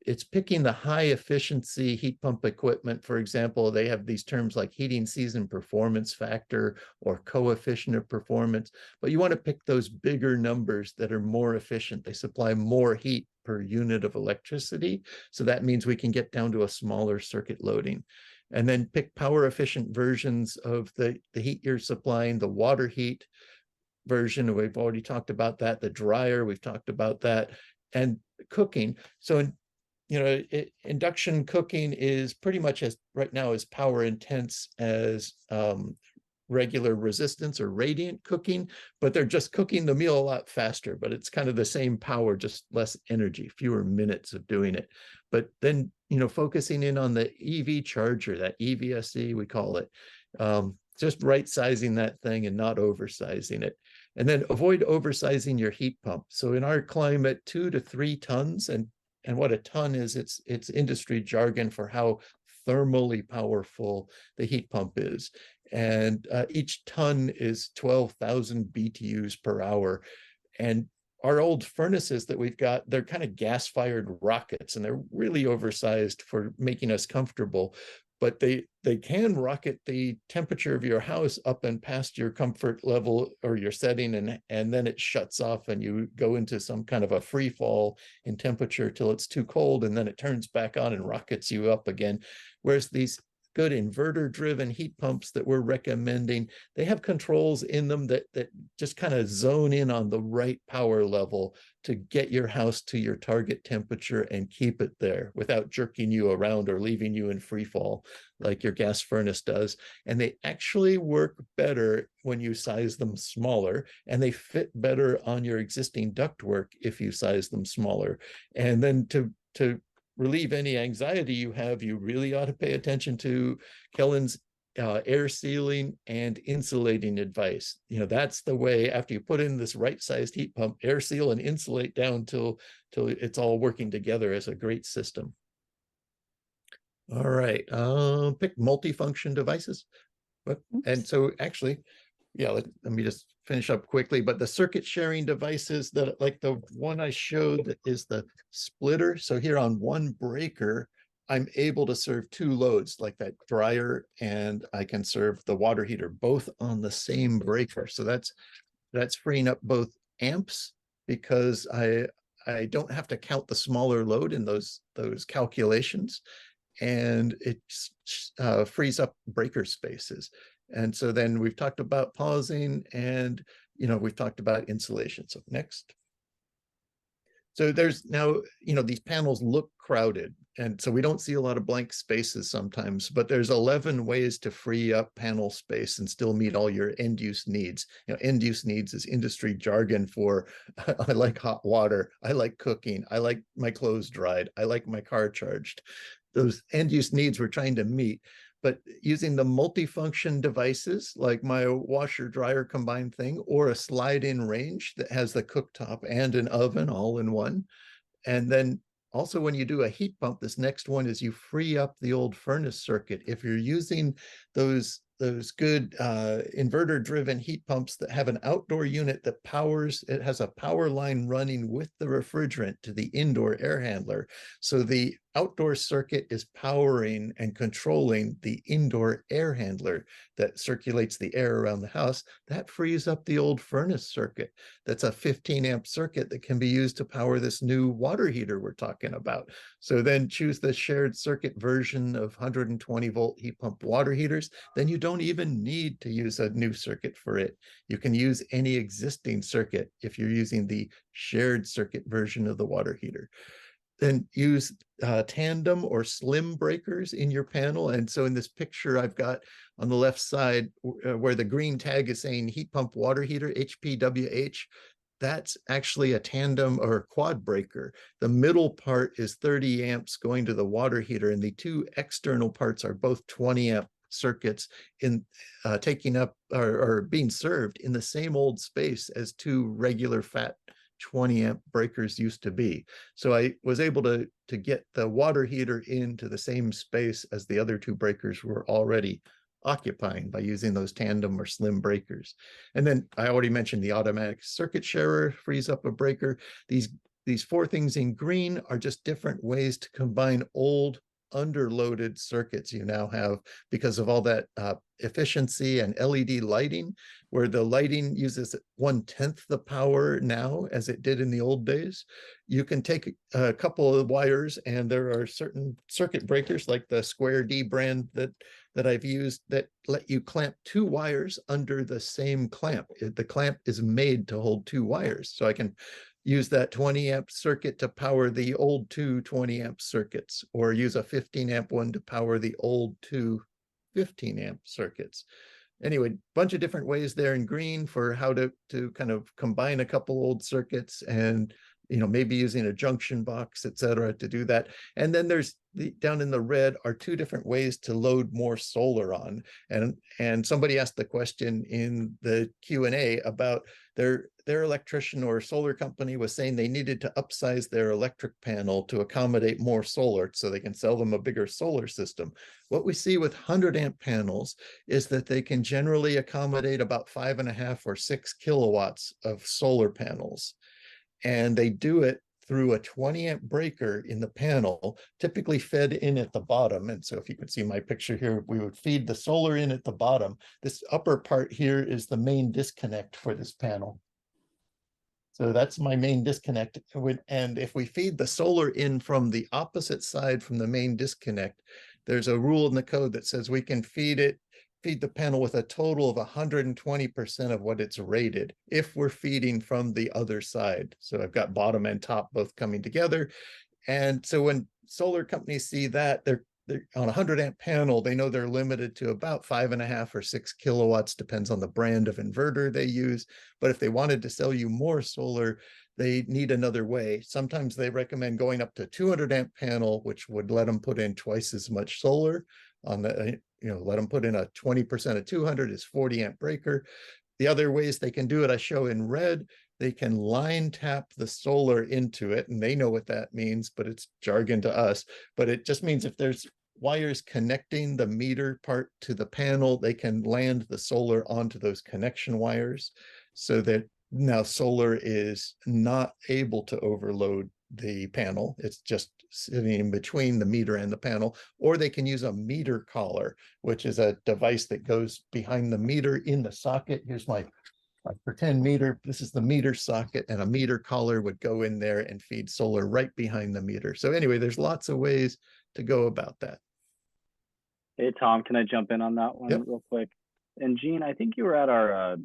it's picking the high efficiency heat pump equipment. For example, they have these terms like heating season performance factor or coefficient of performance, but you want to pick those bigger numbers that are more efficient. They supply more heat per unit of electricity. So that means we can get down to a smaller circuit loading. And then pick power efficient versions of the heat you're supplying, the water heat version, we've already talked about that, the dryer, we've talked about that, and cooking. So induction cooking is pretty much as right now as power intense as regular resistance or radiant cooking, but they're just cooking the meal a lot faster, but it's kind of the same power, just less energy, fewer minutes of doing it. But then, focusing in on the EV charger, that EVSE, we call it, just right sizing that thing and not oversizing it. And then avoid oversizing your heat pump. So in our climate, 2 to 3 tons, and what a ton is, it's industry jargon for how thermally powerful the heat pump is. And each ton is 12,000 BTUs per hour. And our old furnaces that we've got, they're kind of gas-fired rockets, and they're really oversized for making us comfortable. But they can rocket the temperature of your house up and past your comfort level or your setting, and then it shuts off and you go into some kind of a free fall in temperature till it's too cold, and then it turns back on and rockets you up again. Whereas these good inverter driven heat pumps that we're recommending, they have controls in them that just kind of zone in on the right power level to get your house to your target temperature and keep it there without jerking you around or leaving you in free fall like your gas furnace does. And they actually work better when you size them smaller, and they fit better on your existing ductwork if you size them smaller. And then to relieve any anxiety you have, you really ought to pay attention to Kellen's air sealing and insulating advice. That's the way, after you put in this right-sized heat pump, air seal and insulate down till it's all working together as a great system. All right, pick multifunction devices. And so actually, yeah, let me just finish up quickly, but the circuit sharing devices, that like the one I showed is the splitter. So here on one breaker, I'm able to serve 2 loads, like that dryer, and I can serve the water heater both on the same breaker. So that's freeing up both amps, because I don't have to count the smaller load in those calculations, and it frees up breaker spaces. And so then we've talked about pausing, and we've talked about insulation. So next. So there's now, these panels look crowded, and so we don't see a lot of blank spaces sometimes, but there's 11 ways to free up panel space and still meet all your end use needs. End use needs is industry jargon for I like hot water, I like cooking, I like my clothes dried, I like my car charged. Those end use needs we're trying to meet. But using the multifunction devices like my washer dryer combined thing, or a slide-in range that has the cooktop and an oven all in one. And then also when you do a heat pump, this next one is you free up the old furnace circuit. If you're using those good inverter driven heat pumps that have an outdoor unit that powers, it has a power line running with the refrigerant to the indoor air handler. So the outdoor circuit is powering and controlling the indoor air handler that circulates the air around the house. That frees up the old furnace circuit. That's a 15 amp circuit that can be used to power this new water heater we're talking about. So then choose the shared circuit version of 120 volt heat pump water heaters. Then you don't even need to use a new circuit for it. You can use any existing circuit if you're using the shared circuit version of the water heater. Then use tandem or slim breakers in your panel. And so in this picture, I've got on the left side where the green tag is saying heat pump water heater, HPWH. That's actually a tandem or a quad breaker. The middle part is 30 amps going to the water heater, and the two external parts are both 20 amp circuits in taking up or being served in the same old space as two regular fat 20 amp breakers used to be. So I was able to get the water heater into the same space as the other two breakers were already occupying by using those tandem or slim breakers. And then I already mentioned the automatic circuit sharer frees up a breaker. These four things in green are just different ways to combine old underloaded circuits you now have because of all that efficiency and LED lighting, where the lighting uses 1/10 the power now as it did in the old days. You can take a couple of wires, and there are certain circuit breakers like the Square D brand that I've used that let you clamp two wires under the same clamp. The clamp is made to hold two wires. So I can use that 20 amp circuit to power the old two 20 amp circuits, or use a 15 amp one to power the old two 15 amp circuits. Anyway, bunch of different ways there in green for how to kind of combine a couple old circuits, and maybe using a junction box, etc., to do that. And then there's down in the red are two different ways to load more solar on. And somebody asked the question in the Q&A about their electrician or solar company was saying they needed to upsize their electric panel to accommodate more solar so they can sell them a bigger solar system. What we see with 100 amp panels is that they can generally accommodate about 5.5 or 6 kilowatts of solar panels. And they do it through a 20 amp breaker in the panel, typically fed in at the bottom. And so if you can see my picture here, we would feed the solar in at the bottom. This upper part here is the main disconnect for this panel. So that's my main disconnect. And if we feed the solar in from the opposite side from the main disconnect, there's a rule in the code that says we can feed the panel with a total of 120% of what it's rated if we're feeding from the other side. So I've got bottom and top both coming together. And so when solar companies see that, they're on a 100 amp panel, they know they're limited to about 5.5 or 6 kilowatts, depends on the brand of inverter they use. But if they wanted to sell you more solar, they need another way. Sometimes they recommend going up to 200 amp panel, which would let them put in twice as much solar on the, let them put in a 20% of 200 is 40 amp breaker. The other ways they can do it, I show in red. They can line tap the solar into it, and they know what that means, but it's jargon to us. But it just means if there's wires connecting the meter part to the panel, they can land the solar onto those connection wires so that now solar is not able to overload the panel. It's just sitting in between the meter and the panel. Or they can use a meter collar, which is a device that goes behind the meter in the socket. Here's my pretend meter. This is the meter socket, and a meter collar would go in there and feed solar right behind the meter. So anyway, there's lots of ways to go about that. Hey, Tom, can I jump in on that one real quick? And Gene, I think you were at our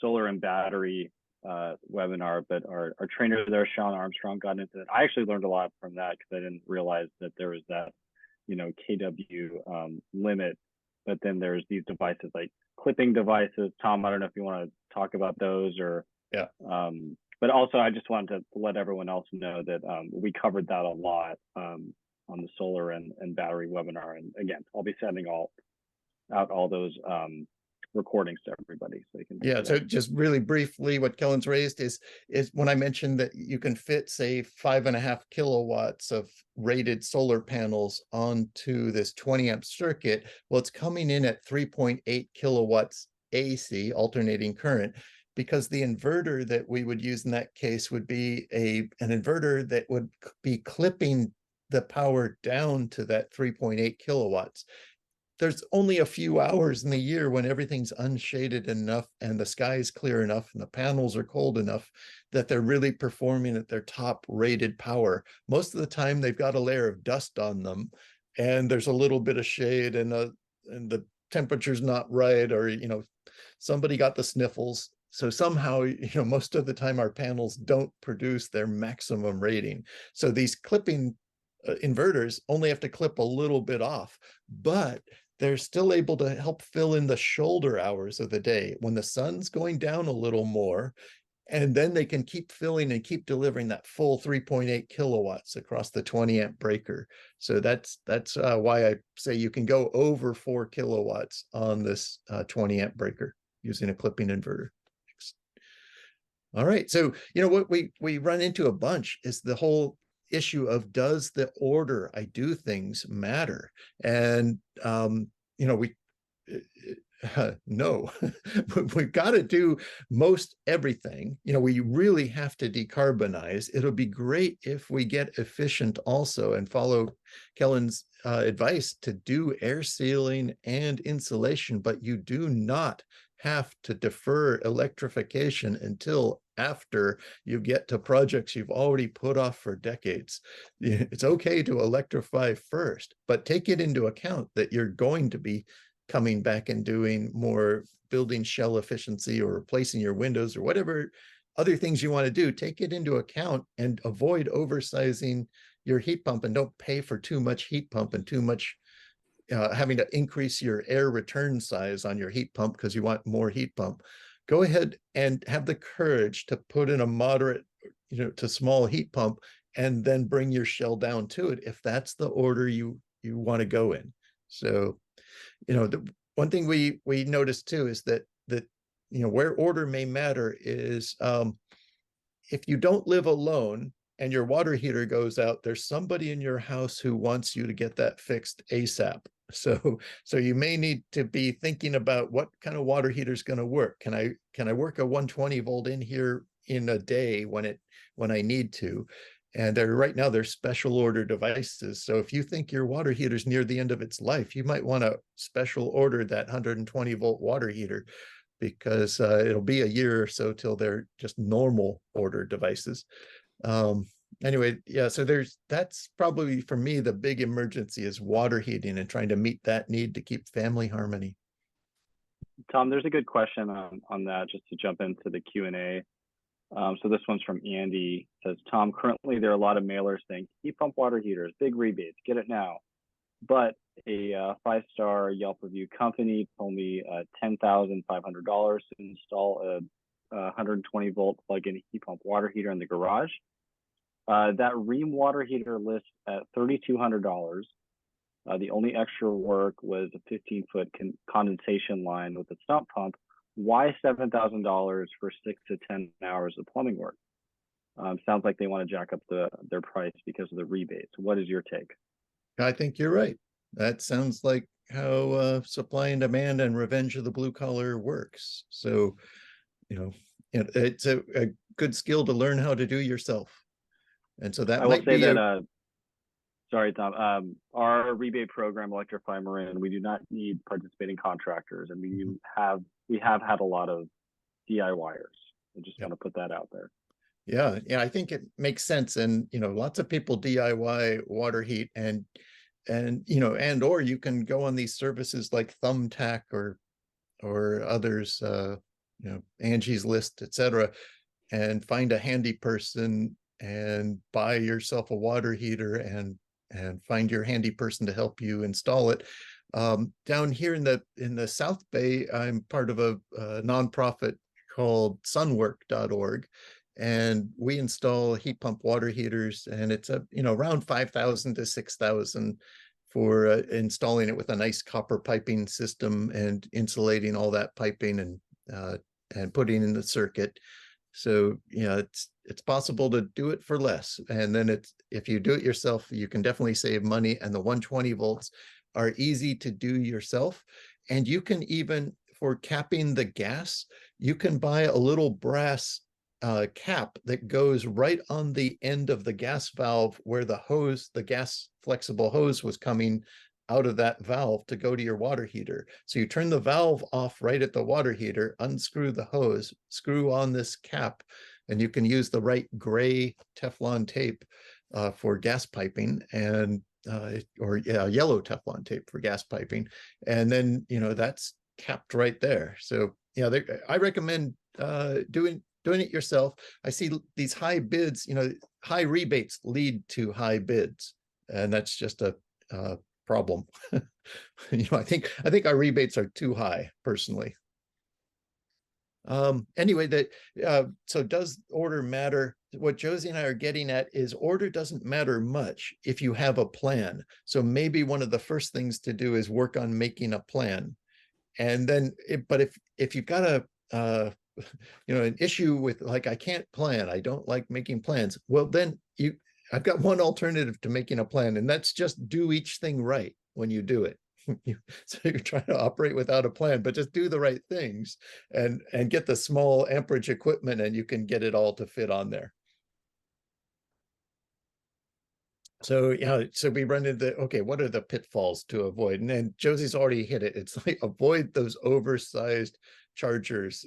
solar and battery webinar, but our trainer there, Sean Armstrong, got into it. I actually learned a lot from that because I didn't realize that there was that, KW limit, but then there's these devices like clipping devices. Tom, I don't know if you want to talk about those or, but also I just wanted to let everyone else know that we covered that a lot on the solar and battery webinar. And again, I'll be sending out all those recordings to everybody so they can. Yeah, so just really briefly, what Kellen's raised is when I mentioned that you can fit, say, 5.5 kilowatts of rated solar panels onto this 20 amp circuit. Well, it's coming in at 3.8 kilowatts AC, alternating current, because the inverter that we would use in that case would be an inverter that would be clipping the power down to that 3.8 kilowatts. There's only a few hours in the year when everything's unshaded enough and the sky is clear enough and the panels are cold enough that they're really performing at their top rated power. Most of the time they've got a layer of dust on them and there's a little bit of shade and the temperature's not right, or somebody got the sniffles. So somehow, most of the time our panels don't produce their maximum rating. So these clipping inverters only have to clip a little bit off, but they're still able to help fill in the shoulder hours of the day when the sun's going down a little more, and then they can keep filling and keep delivering that full 3.8 kilowatts across the 20 amp breaker. So that's why I say you can go over 4 kilowatts on this 20 amp breaker using a clipping inverter. All right, so what we run into a bunch is the whole issue of, does the order I do things matter? And we no, we've got to do most everything. We really have to decarbonize. It'll be great if we get efficient also and follow Kellen's advice to do air sealing and insulation, but you do not have to defer electrification until after you get to projects you've already put off for decades. It's okay to electrify first, but take it into account that you're going to be coming back and doing more building shell efficiency or replacing your windows or whatever other things you want to do. Take it into account and avoid oversizing your heat pump, and don't pay for too much heat pump and too much having to increase your air return size on your heat pump because you want more heat pump. Go ahead and have the courage to put in a moderate, to small heat pump, and then bring your shell down to it if that's the order you want to go in. So, the one thing we noticed too is that where order may matter is if you don't live alone and your water heater goes out, there's somebody in your house who wants you to get that fixed ASAP. So you may need to be thinking about what kind of water heater is going to work. Can I work a 120 volt in here in a day when I need to? And right now there's special order devices. So if you think your water heater is near the end of its life, you might want to special order that 120 volt water heater, because it'll be a year or so till they're just normal order devices. Anyway, yeah, so that's probably for me the big emergency is water heating and trying to meet that need to keep family harmony. Tom, there's a good question on that, just to jump into the Q&A. So this one's from Andy. It says, Tom, currently there are a lot of mailers saying heat pump water heaters, big rebates, get it now. But a 5-star Yelp review company told me $10,500 to install a 120 volt plug-in heat pump water heater in the garage. That Ream water heater lists at $3,200. The only extra work was a 15-foot condensation line with a sump pump. Why $7,000 for 6 to 10 hours of plumbing work? Sounds like they want to jack up their price because of the rebates. What is your take? I think you're right. That sounds like how supply and demand and revenge of the blue collar works. So, it's a good skill to learn how to do yourself. And so that I will might say be that, sorry, Tom, our rebate program, Electrify Marin, we do not need participating contractors, and we have had a lot of DIYers. I just want to put that out there. Yeah, I think it makes sense. And, lots of people DIY water heat and or you can go on these services like Thumbtack or others, Angie's List, etc., and find a handy person and buy yourself a water heater and find your handy person to help you install it. Down here in the South Bay, I'm part of a nonprofit called sunwork.org, and we install heat pump water heaters, and it's around $5,000 to $6,000 for installing it with a nice copper piping system and insulating all that piping and putting in the circuit. So, you know, it's possible to do it for less. And then if you do it yourself, you can definitely save money. And the 120 volts are easy to do yourself. And you can even, for capping the gas, you can buy a little brass cap that goes right on the end of the gas valve where the hose, the gas flexible hose was coming out of that valve to go to your water heater. So you turn the valve off right at the water heater, unscrew the hose, screw on this cap, and you can use the right gray Teflon tape for gas piping, and yellow Teflon tape for gas piping. And then, you know, that's capped right there. So, yeah, I recommend doing it yourself. I see these high bids, you know, high rebates lead to high bids, and that's just a problem. You know, I think our rebates are too high, personally. Anyway, so does order matter? What Josie and I are getting at is order doesn't matter much if you have a plan. So maybe one of the first things to do is work on making a plan. And then, but if you've got a you know, an issue with, like, I can't plan, I don't like making plans, well, then I've got one alternative to making a plan, and that's just do each thing right when you do it. So you're trying to operate without a plan, but just do the right things and get the small amperage equipment, and you can get it all to fit on there. So, yeah, so we run into, okay, what are the pitfalls to avoid? And then Josie's already hit it. It's like, avoid those oversized chargers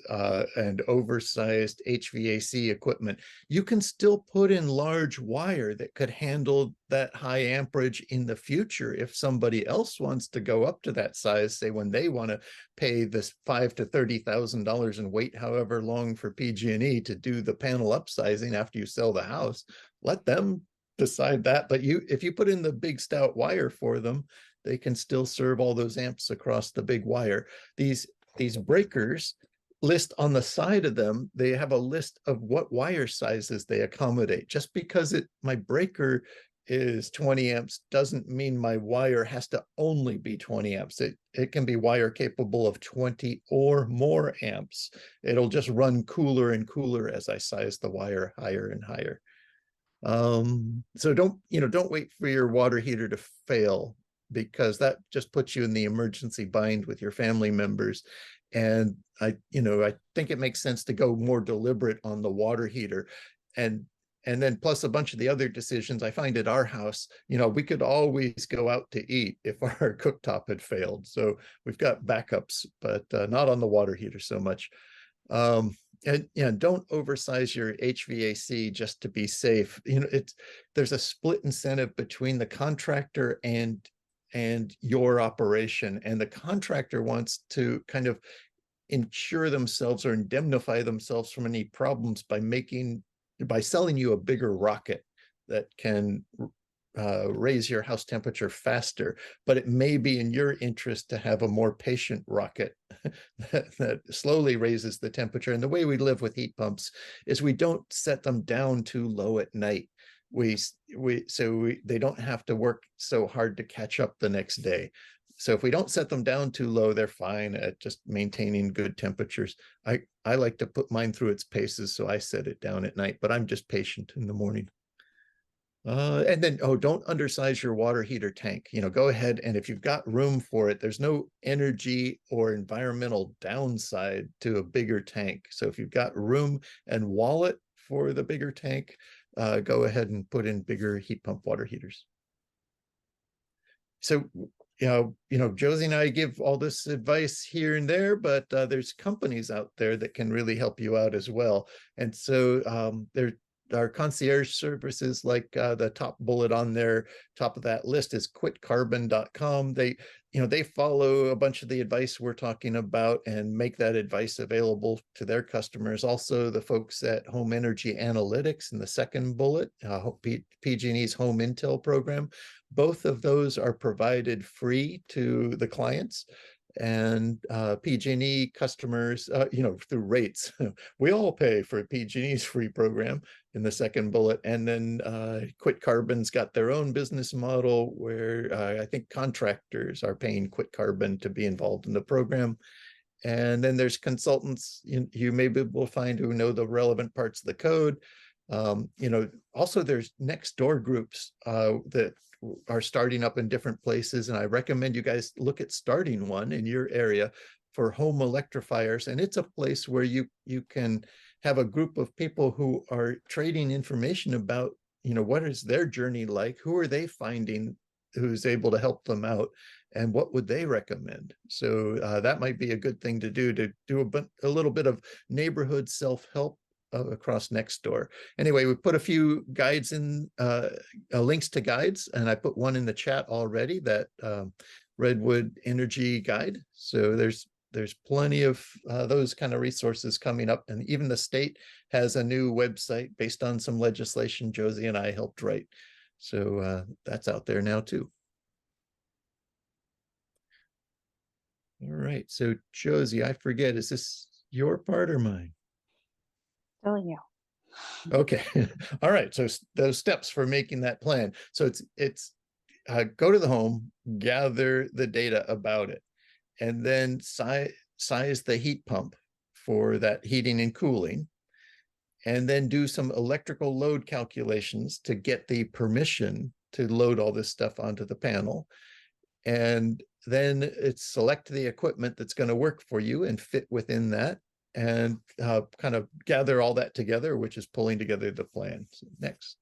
and oversized HVAC equipment. You can still put in large wire that could handle that high amperage in the future if somebody else wants to go up to that size, say when they want to pay this $5,000 to $30,000 and wait however long for PG&E to do the panel upsizing after you sell the house. Let them decide that. But if you put in the big stout wire for them, they can still serve all those amps across the big wire. These breakers list on the side of them, they have a list of what wire sizes they accommodate. Just because my breaker is 20 amps doesn't mean my wire has to only be 20 amps. It can be wire capable of 20 or more amps. It'll just run cooler and cooler as I size the wire higher and higher. So don't wait for your water heater to fail, because that just puts you in the emergency bind with your family members. And I think it makes sense to go more deliberate on the water heater. And then plus a bunch of the other decisions I find at our house, we could always go out to eat if our cooktop had failed. So we've got backups, but not on the water heater so much. And don't oversize your HVAC just to be safe. There's a split incentive between the contractor and your operation, and the contractor wants to kind of insure themselves or indemnify themselves from any problems by selling you a bigger rocket that can raise your house temperature faster. But it may be in your interest to have a more patient rocket that slowly raises the temperature. And the way we live with heat pumps is we don't set them down too low at night. They don't have to work so hard to catch up the next day. So if we don't set them down too low, they're fine at just maintaining good temperatures. I like to put mine through its paces, so I set it down at night, but I'm just patient in the morning. And then, don't undersize your water heater tank. Go ahead, and if you've got room for it, there's no energy or environmental downside to a bigger tank. So if you've got room and wallet for the bigger tank, go ahead and put in bigger heat pump water heaters. So, Josie and I give all this advice here and there, but there's companies out there that can really help you out as well. And so there are concierge services, like the top bullet on their top of that list is quitcarbon.com. They follow a bunch of the advice we're talking about and make that advice available to their customers. Also, the folks at Home Energy Analytics in the second bullet, PG&E's Home Intel program, both of those are provided free to the clients. and PG&E customers, through rates. We all pay for PG&E's free program in the second bullet. And then Quit Carbon's got their own business model where I think contractors are paying Quit Carbon to be involved in the program. And then there's consultants you maybe will find who know the relevant parts of the code. Also there's next door groups that are starting up in different places. And I recommend you guys look at starting one in your area for home electrifiers. And it's a place where you can have a group of people who are trading information about, what is their journey like? Who are they finding who's able to help them out? And what would they recommend? So that might be a good thing to do a little bit of neighborhood self-help across Nextdoor. Anyway, we put a few guides in, links to guides, and I put one in the chat already, that Redwood Energy Guide. So there's plenty of those kind of resources coming up. And even the state has a new website based on some legislation Josie and I helped write. So that's out there now too. All right, so Josie, I forget, is this your part or mine? Still you. Okay. All right. So those steps for making that plan. So it's go to the home, gather the data about it, and then size the heat pump for that heating and cooling, and then do some electrical load calculations to get the permission to load all this stuff onto the panel. And then it's select the equipment that's going to work for you and fit within that, and kind of gather all that together, which is pulling together the plan. So next.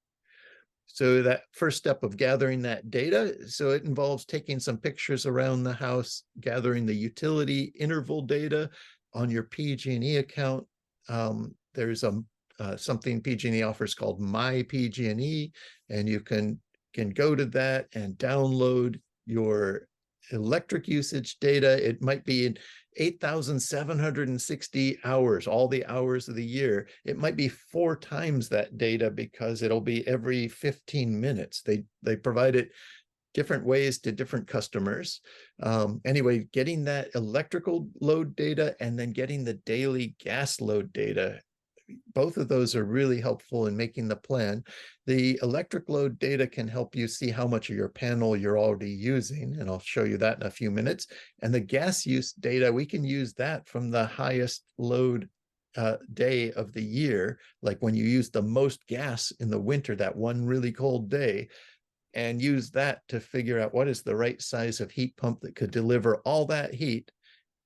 So that first step of gathering that data, so it involves taking some pictures around the house, gathering the utility interval data on your PG&E account. There's something PG&E offers called My PG&E, and you can go to that and download your electric usage data. It might be in 8,760 hours, all the hours of the year. It might be 4 times that data because it'll be every 15 minutes. They provide it different ways to different customers. Anyway, getting that electrical load data and then getting the daily gas load data, both of those are really helpful in making the plan. The electric load data can help you see how much of your panel you're already using, and I'll show you that in a few minutes. And the gas use data, we can use that from the highest load day of the year, like when you use the most gas in the winter, that one really cold day, and use that to figure out what is the right size of heat pump that could deliver all that heat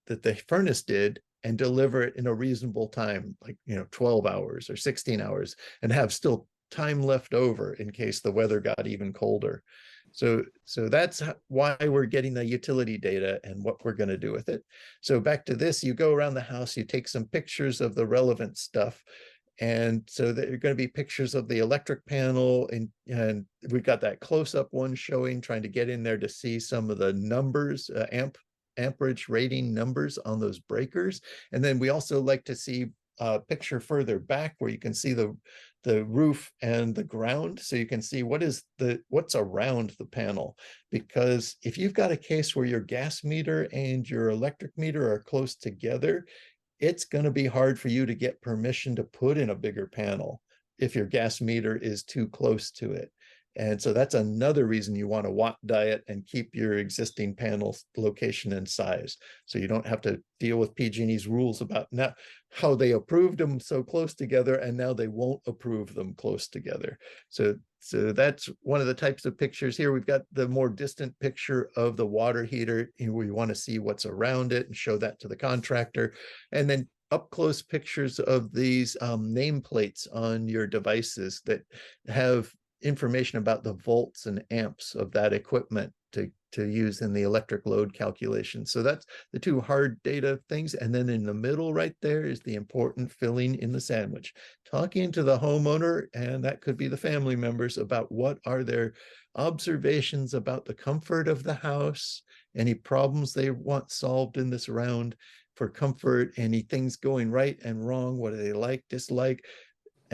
that the furnace did and deliver it in a reasonable time, like 12 hours or 16 hours, and have still time left over in case the weather got even colder. So that's why we're getting the utility data and what we're going to do with it. So back to this, you go around the house, you take some pictures of the relevant stuff. And so there are going to be pictures of the electric panel, and we've got that close-up one showing, trying to get in there to see some of the numbers, amperage rating numbers on those breakers. And then we also like to see a picture further back where you can see the roof and the ground, so you can see what's around the panel. Because if you've got a case where your gas meter and your electric meter are close together, it's going to be hard for you to get permission to put in a bigger panel if your gas meter is too close to it. And so that's another reason you want to watt diet and keep your existing panel location and size, so you don't have to deal with PG&E's rules about now how they approved them so close together and now they won't approve them close together. So that's one of the types of pictures here. We've got the more distant picture of the water heater. We want to see what's around it and show that to the contractor. And then up close pictures of these nameplates on your devices that have information about the volts and amps of that equipment to use in the electric load calculation. So that's the 2 hard data things. And then in the middle right there is the important filling in the sandwich. Talking to the homeowner, and that could be the family members, about what are their observations about the comfort of the house, any problems they want solved in this round for comfort, any things going right and wrong, what do they like, dislike.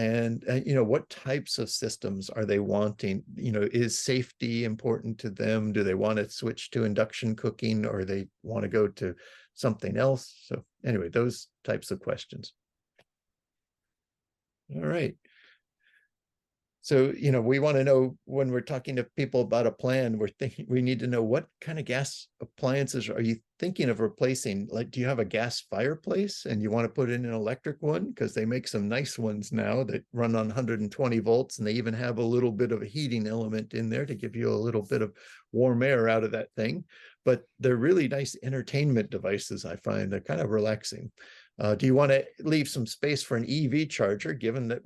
And you know, what types of systems are they wanting? You know, is safety important to them? Do they want to switch to induction cooking, or they want to go to something else? So anyway, those types of questions. All right. So, you know, we want to know, when we're talking to people about a plan, we need to know, what kind of gas appliances are you thinking of replacing? Like, do you have a gas fireplace and you want to put in an electric one? Because they make some nice ones now that run on 120 volts, and they even have a little bit of a heating element in there to give you a little bit of warm air out of that thing. But they're really nice entertainment devices, I find. They're kind of relaxing. Do you want to leave some space for an EV charger, given that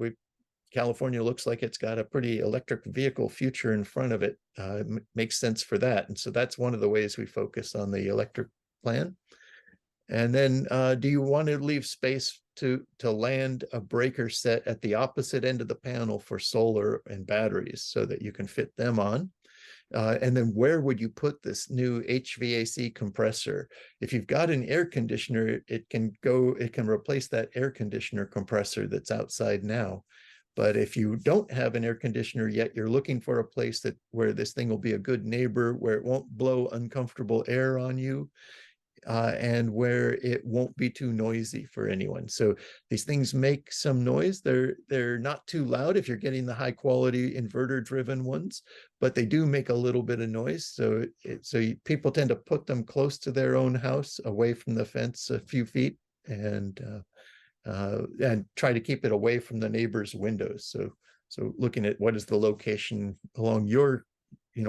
California looks like it's got a pretty electric vehicle future in front of it? It makes sense for that. And so that's one of the ways we focus on the electric plan. And then do you want to leave space to land a breaker set at the opposite end of the panel for solar and batteries so that you can fit them on? And then where would you put this new HVAC compressor? If you've got an air conditioner, it can replace that air conditioner compressor that's outside now. But if you don't have an air conditioner yet, you're looking for a place where this thing will be a good neighbor, where it won't blow uncomfortable air on you, and where it won't be too noisy for anyone. So these things make some noise. They're not too loud if you're getting the high quality inverter driven ones, but they do make a little bit of noise. So people tend to put them close to their own house, away from the fence a few feet, and try to keep it away from the neighbor's windows. So looking at what is the location along your,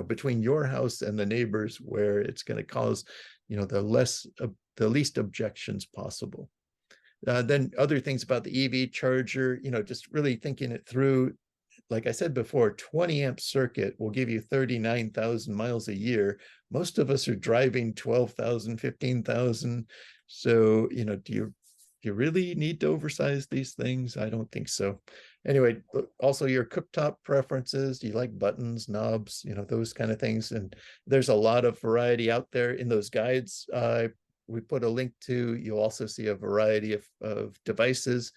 between your house and the neighbors, where it's going to cause, the least objections possible. Then other things about the EV charger, just really thinking it through. Like I said before, 20 amp circuit will give you 39,000 miles a year. Most of us are driving 12,000, 15,000. So, do you really need to oversize these things? I don't think so. Anyway, also your cooktop preferences. Do you like buttons, knobs, those kind of things? And there's a lot of variety out there in those guides. We put a link to. You'll also see a variety of devices.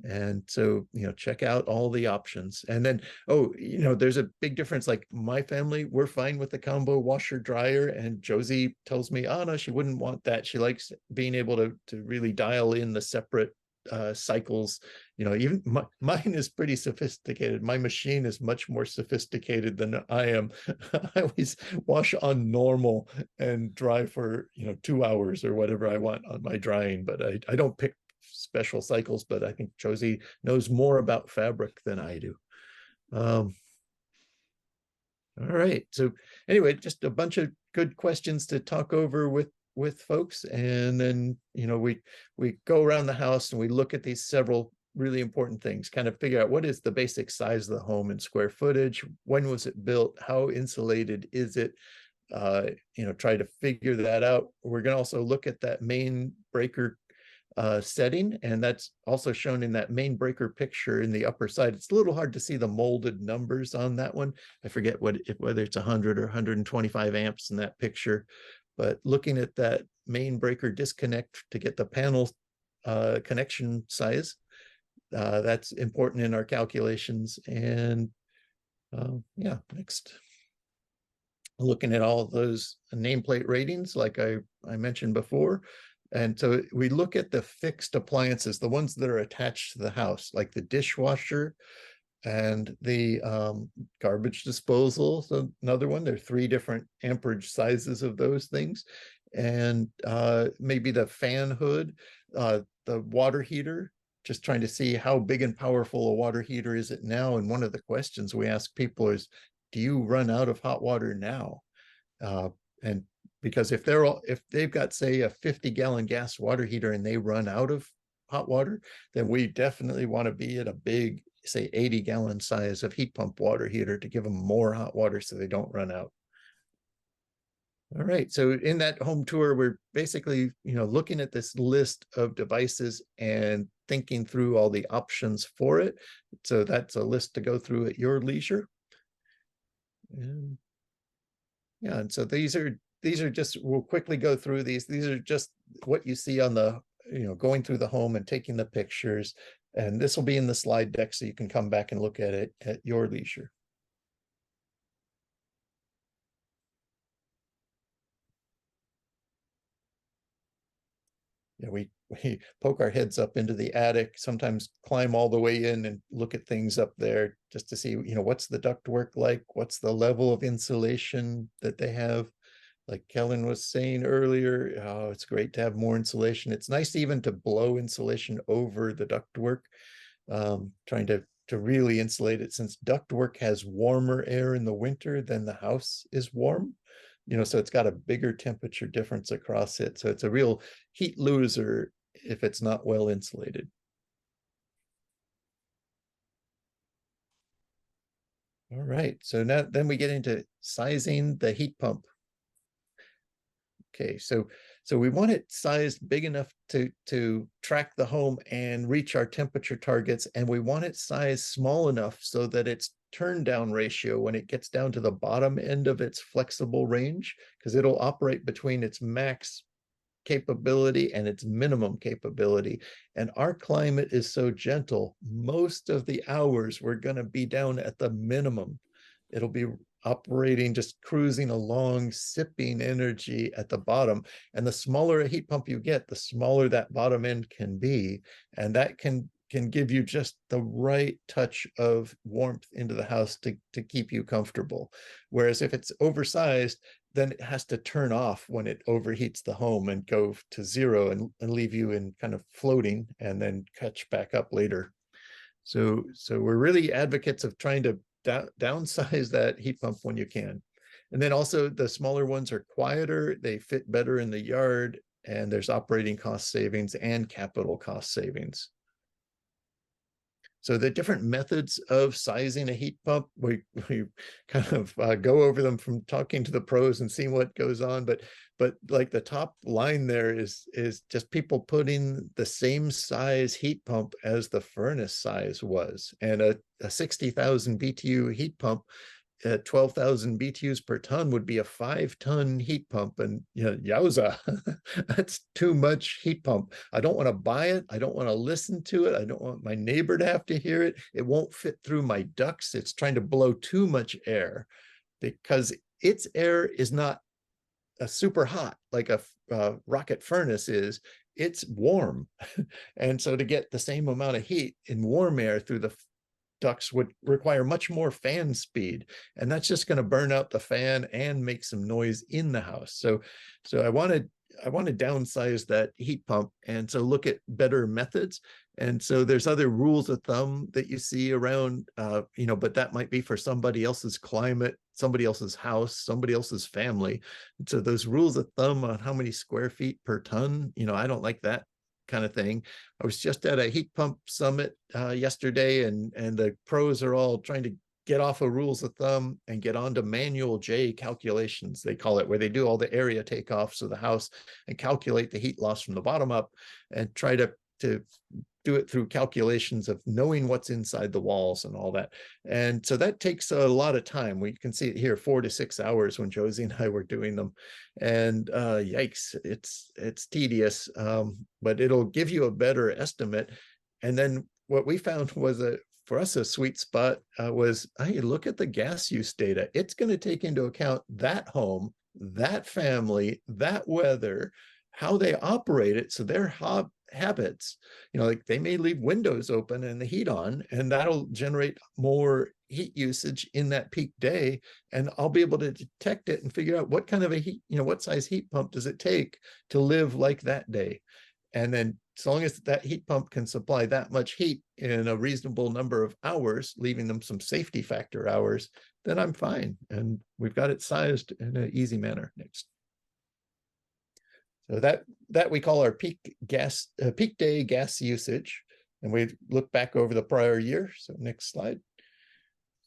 And so, check out all the options. And then, there's a big difference. Like my family, we're fine with the combo washer dryer. And Josie tells me, oh, no, she wouldn't want that. She likes being able to really dial in the separate cycles. Even mine is pretty sophisticated. My machine is much more sophisticated than I am. I always wash on normal and dry for, 2 hours or whatever I want on my drying. But I don't pick special cycles, but I think Josie knows more about fabric than I do. All right. So anyway, just a bunch of good questions to talk over with folks. And then, we go around the house and we look at these several really important things, kind of figure out what is the basic size of the home in square footage, when was it built, how insulated is it, try to figure that out. We're going to also look at that main breaker setting, and that's also shown in that main breaker picture in the upper side. It's a little hard to see the molded numbers on that one. I forget whether it's 100 or 125 amps in that picture, but looking at that main breaker disconnect to get the panel connection size, that's important in our calculations. And yeah, next, looking at all of those nameplate ratings like I mentioned before. And so we look at the fixed appliances, the ones that are attached to the house, like the dishwasher and the garbage disposal. So another one, there are 3 different amperage sizes of those things. And maybe the fan hood, the water heater, just trying to see how big and powerful a water heater is it now. And one of the questions we ask people is, do you run out of hot water now? And because if they've got, say, a 50-gallon gas water heater and they run out of hot water, then we definitely want to be at a big, say, 80-gallon size of heat pump water heater to give them more hot water so they don't run out. All right, so in that home tour, we're basically, looking at this list of devices and thinking through all the options for it. So that's a list to go through at your leisure. And yeah, and so these are just, we'll quickly go through these. These are just what you see on the, going through the home and taking the pictures. And this will be in the slide deck, so you can come back and look at it at your leisure. Yeah, we poke our heads up into the attic, sometimes climb all the way in and look at things up there just to see, what's the ductwork like? What's the level of insulation that they have? Like Kellen was saying earlier, oh, it's great to have more insulation. It's nice even to blow insulation over the ductwork, trying to really insulate it, since ductwork has warmer air in the winter than the house is warm. So it's got a bigger temperature difference across it. So it's a real heat loser if it's not well insulated. All right, so then we get into sizing the heat pump. Okay, so we want it sized big enough to track the home and reach our temperature targets, and we want it sized small enough so that its turn down ratio, when it gets down to the bottom end of its flexible range, because it'll operate between its max capability and its minimum capability. And our climate is so gentle, most of the hours we're going to be down at the minimum. It'll be operating, just cruising along, sipping energy at the bottom. And the smaller a heat pump you get, the smaller that bottom end can be. And that can give you just the right touch of warmth into the house to keep you comfortable. Whereas if it's oversized, then it has to turn off when it overheats the home and go to zero and leave you in kind of floating and then catch back up later. So we're really advocates of trying to downsize that heat pump when you can. And then also the smaller ones are quieter, they fit better in the yard, and there's operating cost savings and capital cost savings. So the different methods of sizing a heat pump, we kind of go over them from talking to the pros and seeing what goes on. But like the top line there is just people putting the same size heat pump as the furnace size was. And a 60,000 BTU heat pump at 12,000 BTUs per ton would be a 5-ton heat pump. And yowza, that's too much heat pump. I don't want to buy it. I don't want to listen to it. I don't want my neighbor to have to hear it. It won't fit through my ducts. It's trying to blow too much air, because its air is not super hot like a rocket furnace is. It's warm. And so to get the same amount of heat in warm air through the ducts would require much more fan speed, and that's just going to burn out the fan and make some noise in the house. So I want to downsize that heat pump, and so look at better methods. And so there's other rules of thumb that you see around, but that might be for somebody else's climate, somebody else's house, somebody else's family. And so those rules of thumb on how many square feet per ton, I don't like that kind of thing. I was just at a heat pump summit yesterday, and the pros are all trying to get off of rules of thumb and get onto manual J calculations, they call it, where they do all the area takeoffs of the house and calculate the heat loss from the bottom up, and try to do it through calculations of knowing what's inside the walls and all that. And so that takes a lot of time. We can see it here, 4 to 6 hours when Josie and I were doing them. And yikes, it's tedious, but it'll give you a better estimate. And then what we found was for us, a sweet spot was, hey, look at the gas use data. It's going to take into account that home, that family, that weather, how they operate it. So their habits, like they may leave windows open and the heat on, and that'll generate more heat usage in that peak day. And I'll be able to detect it and figure out what kind of a heat, what size heat pump does it take to live like that day. And then as long as that heat pump can supply that much heat in a reasonable number of hours, leaving them some safety factor hours, then I'm fine. And we've got it sized in an easy manner. Next. So that we call our peak day gas usage. And we look back over the prior year. So next slide.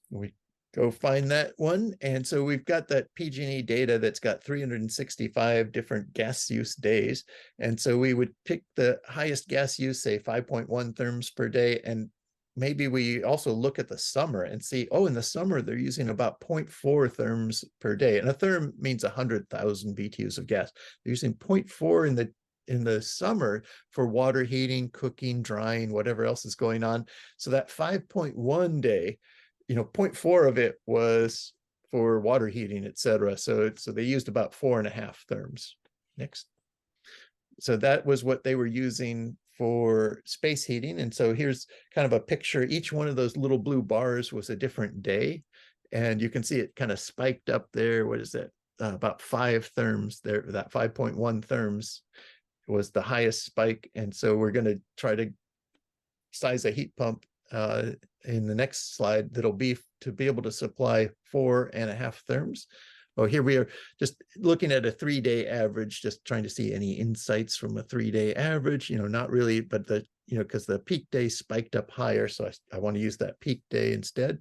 We go find that one. And so we've got that PG&E data that's got 365 different gas use days. And so we would pick the highest gas use, say 5.1 therms per day. And maybe we also look at the summer and see, oh, in the summer, they're using about 0.4 therms per day. And a therm means 100,000 BTUs of gas. They're using 0.4 in the summer for water heating, cooking, drying, whatever else is going on. So that 5.1 day, 0.4 of it was for water heating, et cetera. So they used about 4.5 therms. Next. So that was what they were using for space heating. And so here's kind of a picture. Each one of those little blue bars was a different day. And you can see it kind of spiked up there. What is that? About 5 therms there. That 5.1 therms was the highest spike. And so we're going to try to size a heat pump in the next slide that'll be to be able to supply 4.5 therms. Oh, here we are just looking at a 3-day average, just trying to see any insights from a 3-day average, not really, but because the peak day spiked up higher. So I want to use that peak day instead.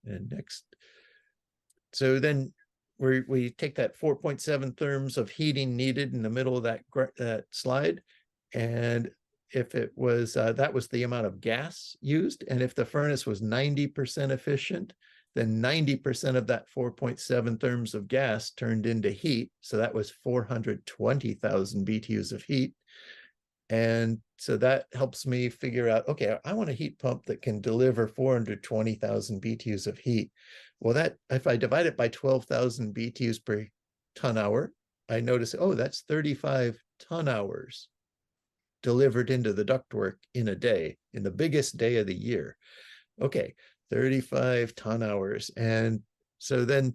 And next. So then we take that 4.7 therms of heating needed in the middle of that slide. And if it was, that was the amount of gas used. And if the furnace was 90% efficient, then 90% of that 4.7 therms of gas turned into heat. So that was 420,000 BTUs of heat. And so that helps me figure out, okay, I want a heat pump that can deliver 420,000 BTUs of heat. Well, that if I divide it by 12,000 BTUs per ton hour, I notice, oh, that's 35 ton hours delivered into the ductwork in a day, in the biggest day of the year. Okay, 35 ton hours. And so then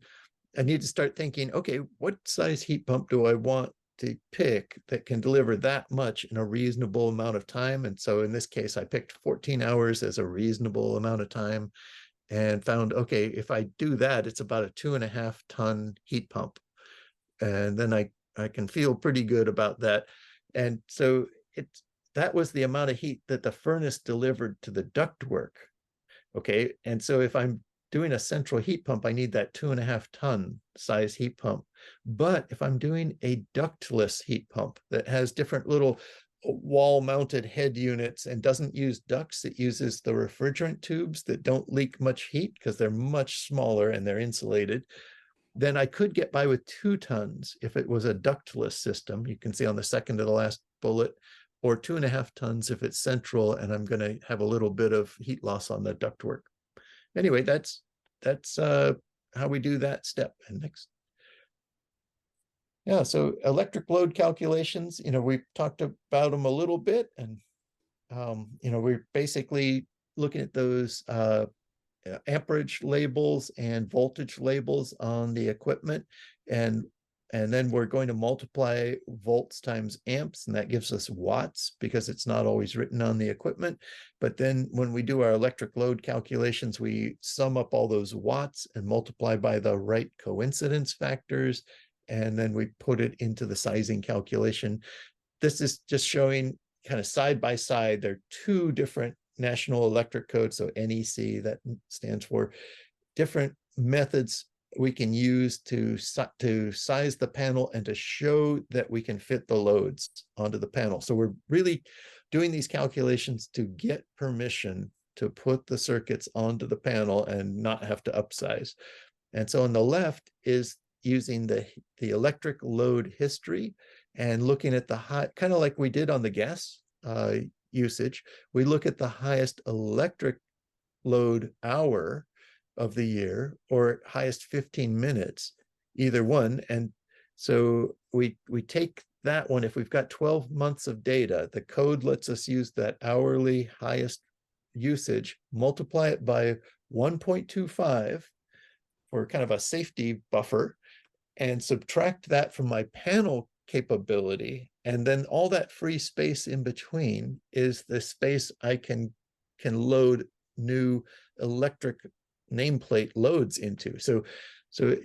I need to start thinking, okay, what size heat pump do I want to pick that can deliver that much in a reasonable amount of time? And so in this case, I picked 14 hours as a reasonable amount of time and found, okay, if I do that, it's about a 2.5 ton heat pump. And then I can feel pretty good about that. And so that was the amount of heat that the furnace delivered to the ductwork. Okay, and so if I'm doing a central heat pump, I need that 2.5 ton size heat pump. But if I'm doing a ductless heat pump that has different little wall mounted head units and doesn't use ducts, it uses the refrigerant tubes that don't leak much heat because they're much smaller and they're insulated, then I could get by with 2 tons if it was a ductless system. You can see on the second to the last bullet, or 2.5 tons if it's central and I'm going to have a little bit of heat loss on the ductwork. Anyway, that's how we do that step. And next. Yeah, so electric load calculations, we've talked about them a little bit, and we're basically looking at those amperage labels and voltage labels on the equipment, and then we're going to multiply volts times amps, and that gives us watts because it's not always written on the equipment. But then when we do our electric load calculations, we sum up all those watts and multiply by the right coincidence factors, and then we put it into the sizing calculation. This is just showing kind of side by side. There are 2 different national electric codes, so NEC, that stands for different methods we can use to size the panel and to show that we can fit the loads onto the panel. So we're really doing these calculations to get permission to put the circuits onto the panel and not have to upsize. And so on the left is using the electric load history and looking at the high, kind of like we did on the gas usage, we look at the highest electric load hour of the year or highest 15 minutes, either one. And so we take that one. If we've got 12 months of data, the code lets us use that hourly highest usage, multiply it by 1.25 for kind of a safety buffer, and subtract that from my panel capability. And then all that free space in between is the space I can load new electric nameplate loads into. So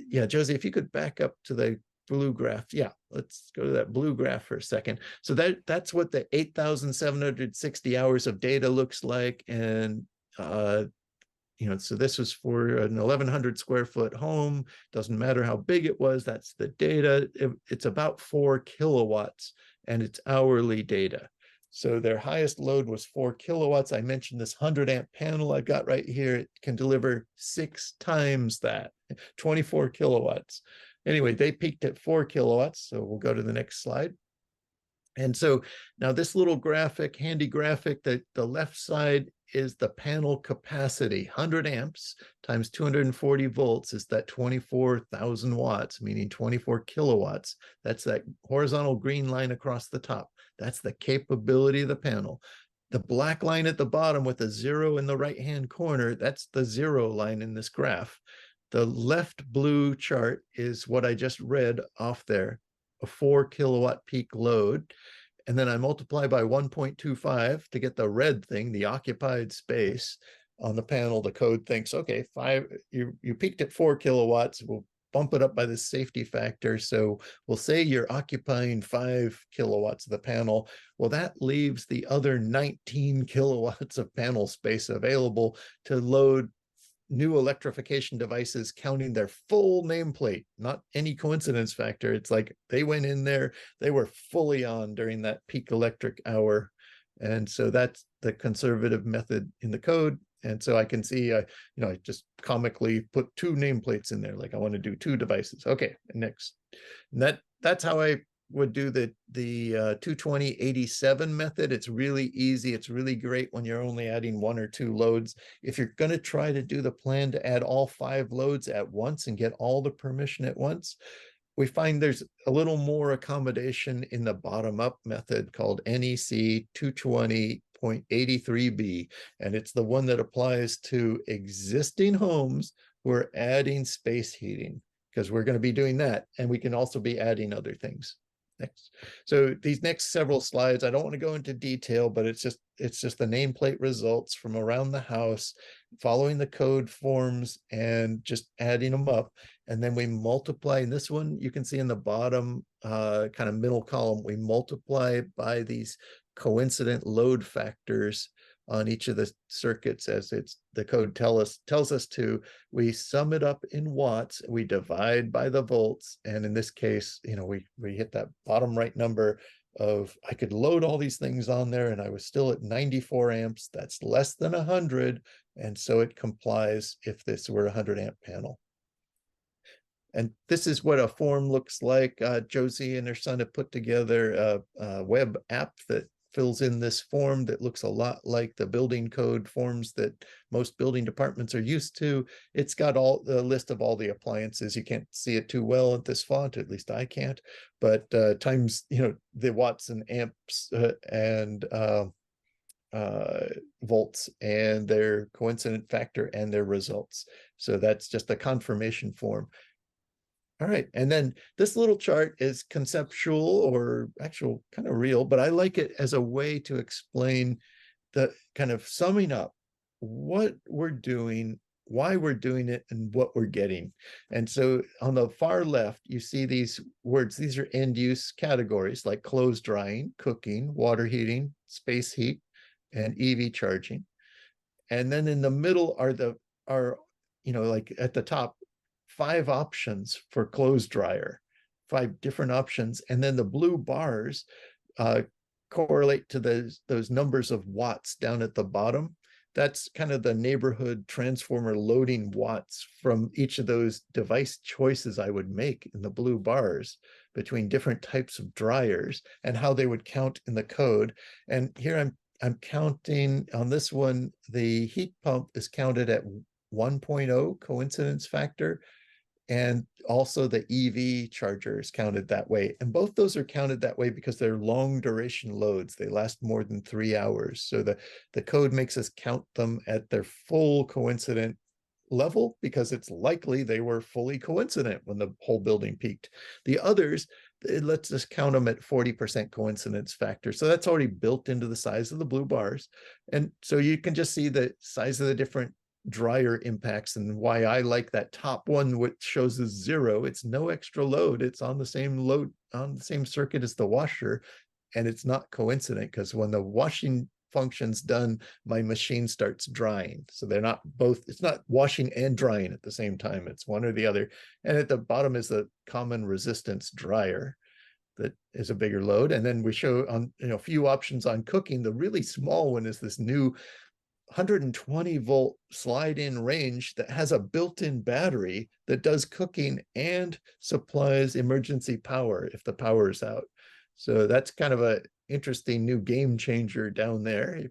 yeah, Josie, if you could back up to the blue graph. Yeah, let's go to that blue graph for a second. So that's what the 8,760 hours of data looks like. And so this was for an 1,100 square foot home. Doesn't matter how big it was, that's the data. It's about 4 kilowatts and it's hourly data. So their highest load was 4 kilowatts. I mentioned this 100 amp panel I've got right here. It can deliver 6 times that, 24 kilowatts. Anyway, they peaked at 4 kilowatts. So we'll go to the next slide. And so now this little graphic, handy graphic, that the left side is the panel capacity. 100 amps times 240 volts is that 24,000 watts, meaning 24 kilowatts. That's that horizontal green line across the top. That's the capability of the panel. The black line at the bottom with a 0 in the right-hand corner, that's the 0 line in this graph. The left blue chart is what I just read off there, a 4 kilowatt peak load. And then I multiply by 1.25 to get the red thing, the occupied space on the panel. The code thinks, okay, you peaked at 4 kilowatts. We'll bump it up by the safety factor. So we'll say you're occupying 5 kilowatts of the panel. Well, that leaves the other 19 kilowatts of panel space available to load new electrification devices, counting their full nameplate, not any coincidence factor. It's like they went in there, they were fully on during that peak electric hour. And so that's the conservative method in the code. And so I can see, I just comically put 2 nameplates in there, like I want to do 2 devices. Okay, next. And that's how I would do the 220/87 method. It's really easy. It's really great when you're only adding 1 or 2 loads. If you're going to try to do the plan to add all 5 loads at once and get all the permission at once, we find there's a little more accommodation in the bottom-up method called NEC 220.83b, and it's the one that applies to existing homes who are adding space heating, because we're going to be doing that, and we can also be adding other things. Next. So these next several slides, I don't want to go into detail, but it's just the nameplate results from around the house, following the code forms and just adding them up. And then we multiply, and this one you can see in the bottom kind of middle column, we multiply by these coincident load factors on each of the circuits as the code tells us to. We sum it up in watts, we divide by the volts, and in this case, we hit that bottom right number of, I could load all these things on there and I was still at 94 amps. That's less than 100, and so it complies if this were a 100 amp panel. And this is what a form looks like. Josie and her son have put together a web app that fills in this form that looks a lot like the building code forms that most building departments are used to. It's got all the list of all the appliances. You can't see it too well at this font, at least I can't, but times, the watts and amps and volts and their coincident factor and their results. So that's just a confirmation form. All right, and then this little chart is conceptual or actual kind of real, but I like it as a way to explain the kind of summing up what we're doing, why we're doing it, and what we're getting. And so on the far left, you see these words. These are end use categories like clothes drying, cooking, water heating, space heat, and EV charging. And then in the middle are like at the top, 5 options for clothes dryer, 5 different options. And then the blue bars correlate to those numbers of watts down at the bottom. That's kind of the neighborhood transformer loading watts from each of those device choices I would make in the blue bars between different types of dryers and how they would count in the code. And here I'm counting on this one, the heat pump is counted at 1.0 coincidence factor. And also the EV charger is counted that way. And both those are counted that way because they're long duration loads. They last more than 3 hours. So the code makes us count them at their full coincident level because it's likely they were fully coincident when the whole building peaked. The others, it lets us count them at 40% coincidence factor. So that's already built into the size of the blue bars. And so you can just see the size of the different dryer impacts and why I like that top one, which shows a 0. It's no extra load. It's on the same load, on the same circuit as the washer. And it's not coincident because when the washing function's done, my machine starts drying. So they're not both, it's not washing and drying at the same time. It's one or the other. And at the bottom is the common resistance dryer that is a bigger load. And then we show on a few options on cooking. The really small one is this new 120 volt slide-in range that has a built-in battery that does cooking and supplies emergency power if the power is out. So that's kind of a interesting new game changer down there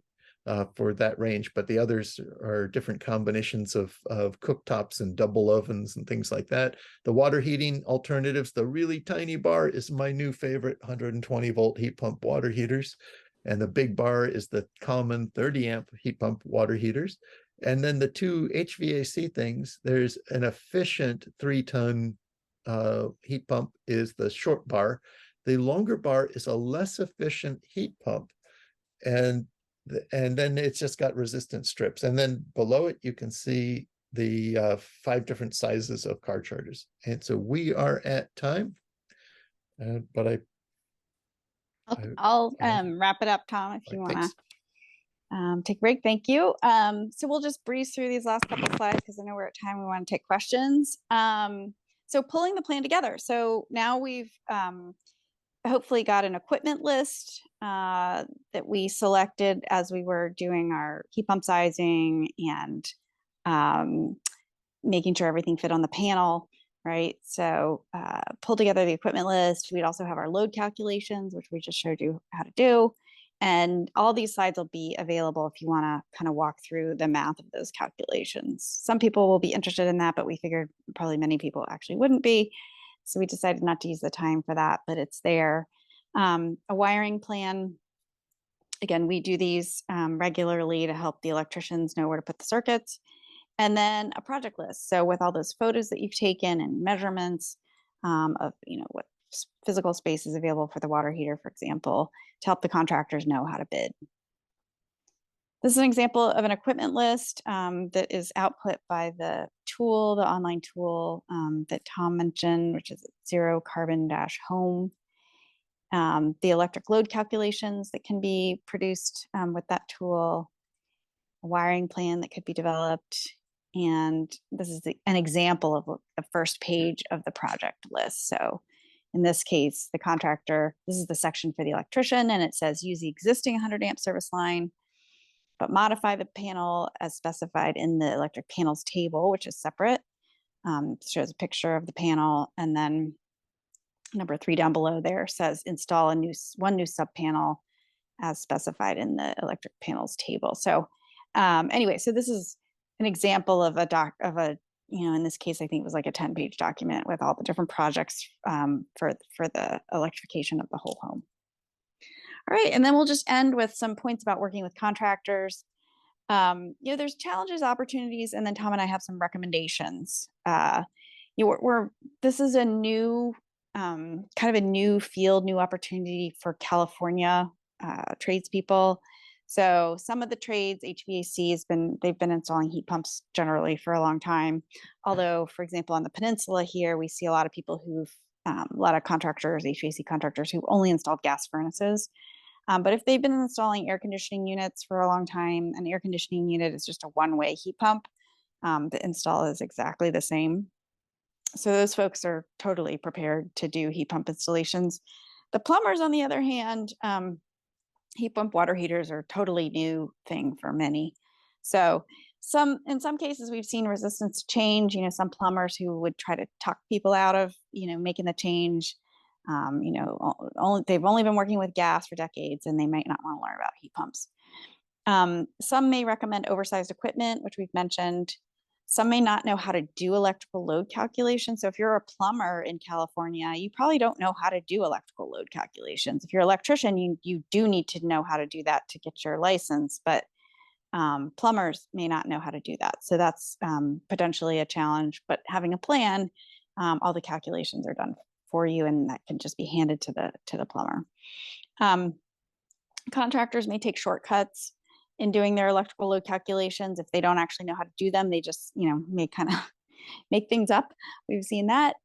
for that range. But the others are different combinations of cooktops and double ovens and things like that. The water heating alternatives, the really tiny bar is my new favorite, 120 volt heat pump water heaters. And the big bar is the common 30 amp heat pump water heaters. And then the two HVAC things, there's an efficient 3-ton heat pump is the short bar. The longer bar is a less efficient heat pump. And then it's just got resistance strips. And then below it, you can see the 5 different sizes of car chargers. And so we are at time. But I'll wrap it up, Tom, if you want to take a break. Thank you. So we'll just breeze through these last couple of slides because I know we're at time. We want to take questions. So pulling the plan together. So now we've hopefully got an equipment list that we selected as we were doing our heat pump sizing and making sure everything fit on the panel, right? So pull together the equipment list. We'd also have our load calculations, which we just showed you how to do. And all these slides will be available if you want to kind of walk through the math of those calculations. Some people will be interested in that, but we figured probably many people actually wouldn't be. So we decided not to use the time for that, but it's there. A wiring plan. Again, we do these regularly to help the electricians know where to put the circuits. And then a project list. So with all those photos that you've taken and measurements of, what physical space is available for the water heater, for example, to help the contractors know how to bid. This is an example of an equipment list that is output by the tool, the online tool that Tom mentioned, which is Zero Carbon Home. The electric load calculations that can be produced with that tool, a wiring plan that could be developed. And this is an example of the first page of the project list. So in this case, the contractor, this is the section for the electrician, and it says use the existing 100 amp service line, but modify the panel as specified in the electric panels table, which is separate. Shows a picture of the panel. And then number 3 down below there says install one new sub panel as specified in the electric panels table. So anyway, so this is an example of in this case, I think it was like a 10-page document with all the different projects for the electrification of the whole home. All right, and then we'll just end with some points about working with contractors. There's challenges, opportunities, and then Tom and I have some recommendations. This is a new kind of a new field, new opportunity for California tradespeople. So some of the trades, HVAC they've been installing heat pumps generally for a long time. Although, for example, on the peninsula here, we see a lot of people a lot of contractors, HVAC contractors who've only installed gas furnaces. But if they've been installing air conditioning units for a long time, an air conditioning unit is just a one-way heat pump. The install is exactly the same. So those folks are totally prepared to do heat pump installations. The plumbers, on the other hand, heat pump water heaters are a totally new thing for many. So in some cases, we've seen resistance to change. Some plumbers who would try to talk people out of, making the change. They've only been working with gas for decades, and they might not want to learn about heat pumps. Some may recommend oversized equipment, which we've mentioned. Some may not know how to do electrical load calculations. So if you're a plumber in California, you probably don't know how to do electrical load calculations. If you're an electrician, you do need to know how to do that to get your license, but plumbers may not know how to do that. So that's potentially a challenge, but having a plan, all the calculations are done for you, and that can just be handed to the plumber. Contractors may take shortcuts in doing their electrical load calculations. If they don't actually know how to do them, they just, may kind of make things up. We've seen that.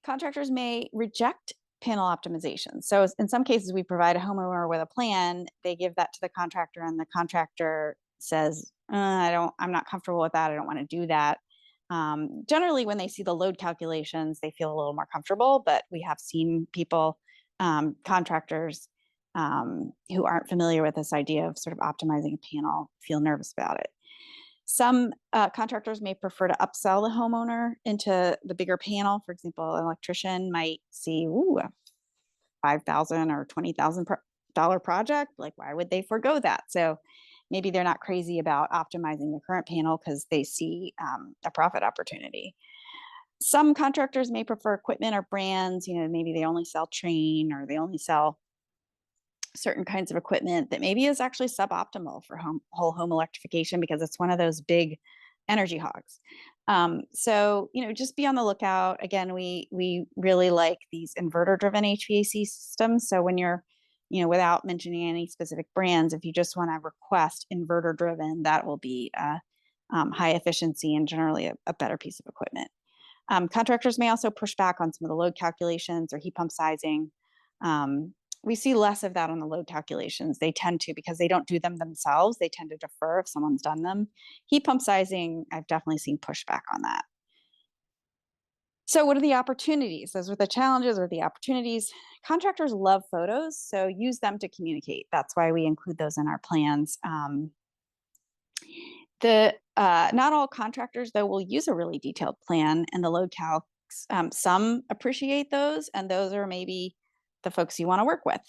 Contractors may reject panel optimization. So in some cases, we provide a homeowner with a plan, they give that to the contractor, and the contractor says, I'm not comfortable with that. I don't want to do that. Generally, when they see the load calculations, they feel a little more comfortable, but we have seen people, contractors, who aren't familiar with this idea of sort of optimizing a panel feel nervous about it. Some contractors may prefer to upsell the homeowner into the bigger panel. For example, an electrician might see, $5,000 or $20,000 project, like why would they forego that? So maybe they're not crazy about optimizing the current panel because they see a profit opportunity. Some contractors may prefer equipment or brands, maybe they only sell Trane or they only sell certain kinds of equipment that maybe is actually suboptimal for whole home electrification because it's one of those big energy hogs. So, just be on the lookout. Again, we really like these inverter driven HVAC systems. So when you're, without mentioning any specific brands, if you just want to request inverter driven, that will be high efficiency and generally a better piece of equipment. Contractors may also push back on some of the load calculations or heat pump sizing. We see less of that on the load calculations. They tend to, because they don't do them themselves, they tend to defer if someone's done them. Heat pump sizing, I've definitely seen pushback on that. So what are the opportunities? Those are the challenges or the opportunities. Contractors love photos, so use them to communicate. That's why we include those in our plans. Not all contractors, though, will use a really detailed plan and the load calcs. Some appreciate those, and those are maybe the folks you want to work with.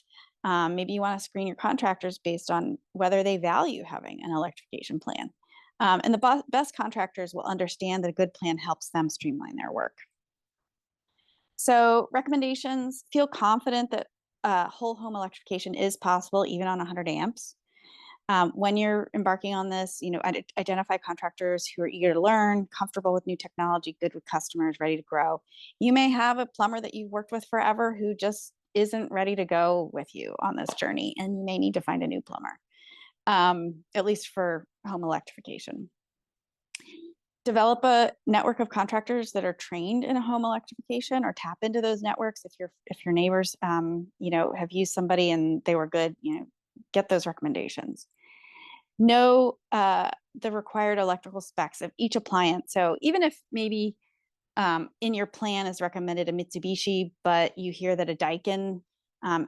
Maybe you want to screen your contractors based on whether they value having an electrification plan. And the best contractors will understand that a good plan helps them streamline their work. So recommendations: feel confident that whole home electrification is possible even on 100 amps. When you're embarking on this, identify contractors who are eager to learn, comfortable with new technology, good with customers, ready to grow. You may have a plumber that you've worked with forever who just isn't ready to go with you on this journey, and you may need to find a new plumber, at least for home electrification. Develop a network of contractors that are trained in a home electrification, or tap into those networks. If your neighbors, have used somebody and they were good, get those recommendations. Know the required electrical specs of each appliance. So even if maybe in your plan is recommended a Mitsubishi, but you hear that a Daikin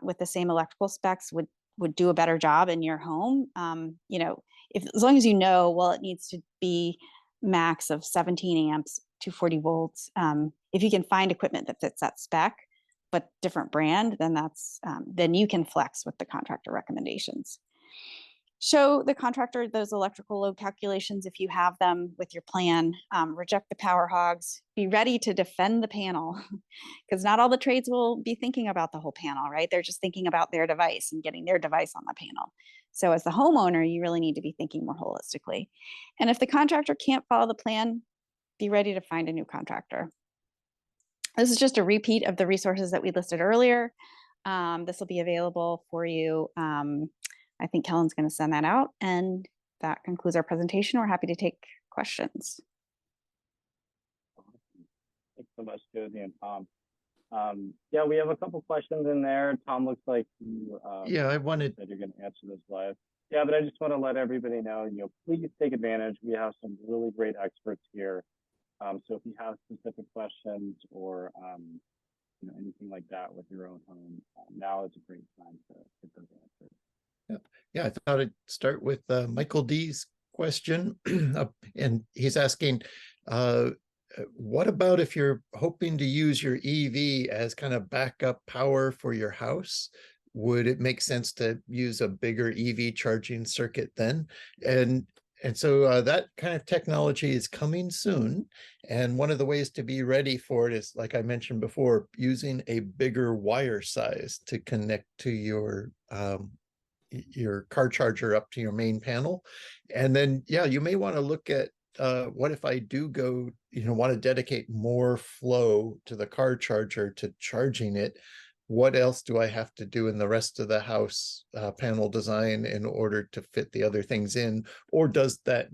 with the same electrical specs would do a better job in your home, as long as well, it needs to be max of 17 amps, 240 volts. If you can find equipment that fits that spec, but different brand, then you can flex with the contractor recommendations. Show the contractor those electrical load calculations if you have them with your plan. Reject the power hogs. Be ready to defend the panel, because not all the trades will be thinking about the whole panel, right? They're just thinking about their device and getting their device on the panel. So as the homeowner, you really need to be thinking more holistically. And if the contractor can't follow the plan, be ready to find a new contractor. This is just a repeat of the resources that we listed earlier. This will be available for you. I think Kellen's going to send that out, and that concludes our presentation. We're happy to take questions. Thanks so much, Josie and Tom. Yeah, we have a couple questions in there. Tom, looks like you I said you're going to answer this live. Yeah, but I just want to let everybody know, please take advantage. We have some really great experts here. So if you have specific questions or anything like that with your own home, now is a great time to get those answered. Yeah, I thought I'd start with Michael D's question. And he's asking, what about if you're hoping to use your EV as kind of backup power for your house? Would it make sense to use a bigger EV charging circuit then? And so that kind of technology is coming soon. And one of the ways to be ready for it is, like I mentioned before, using a bigger wire size to connect to your car charger up to your main panel. And then, yeah, you may want to look at what if I do go, want to dedicate more flow to the car charger to charging it? What else do I have to do in the rest of the house panel design in order to fit the other things in? Or does that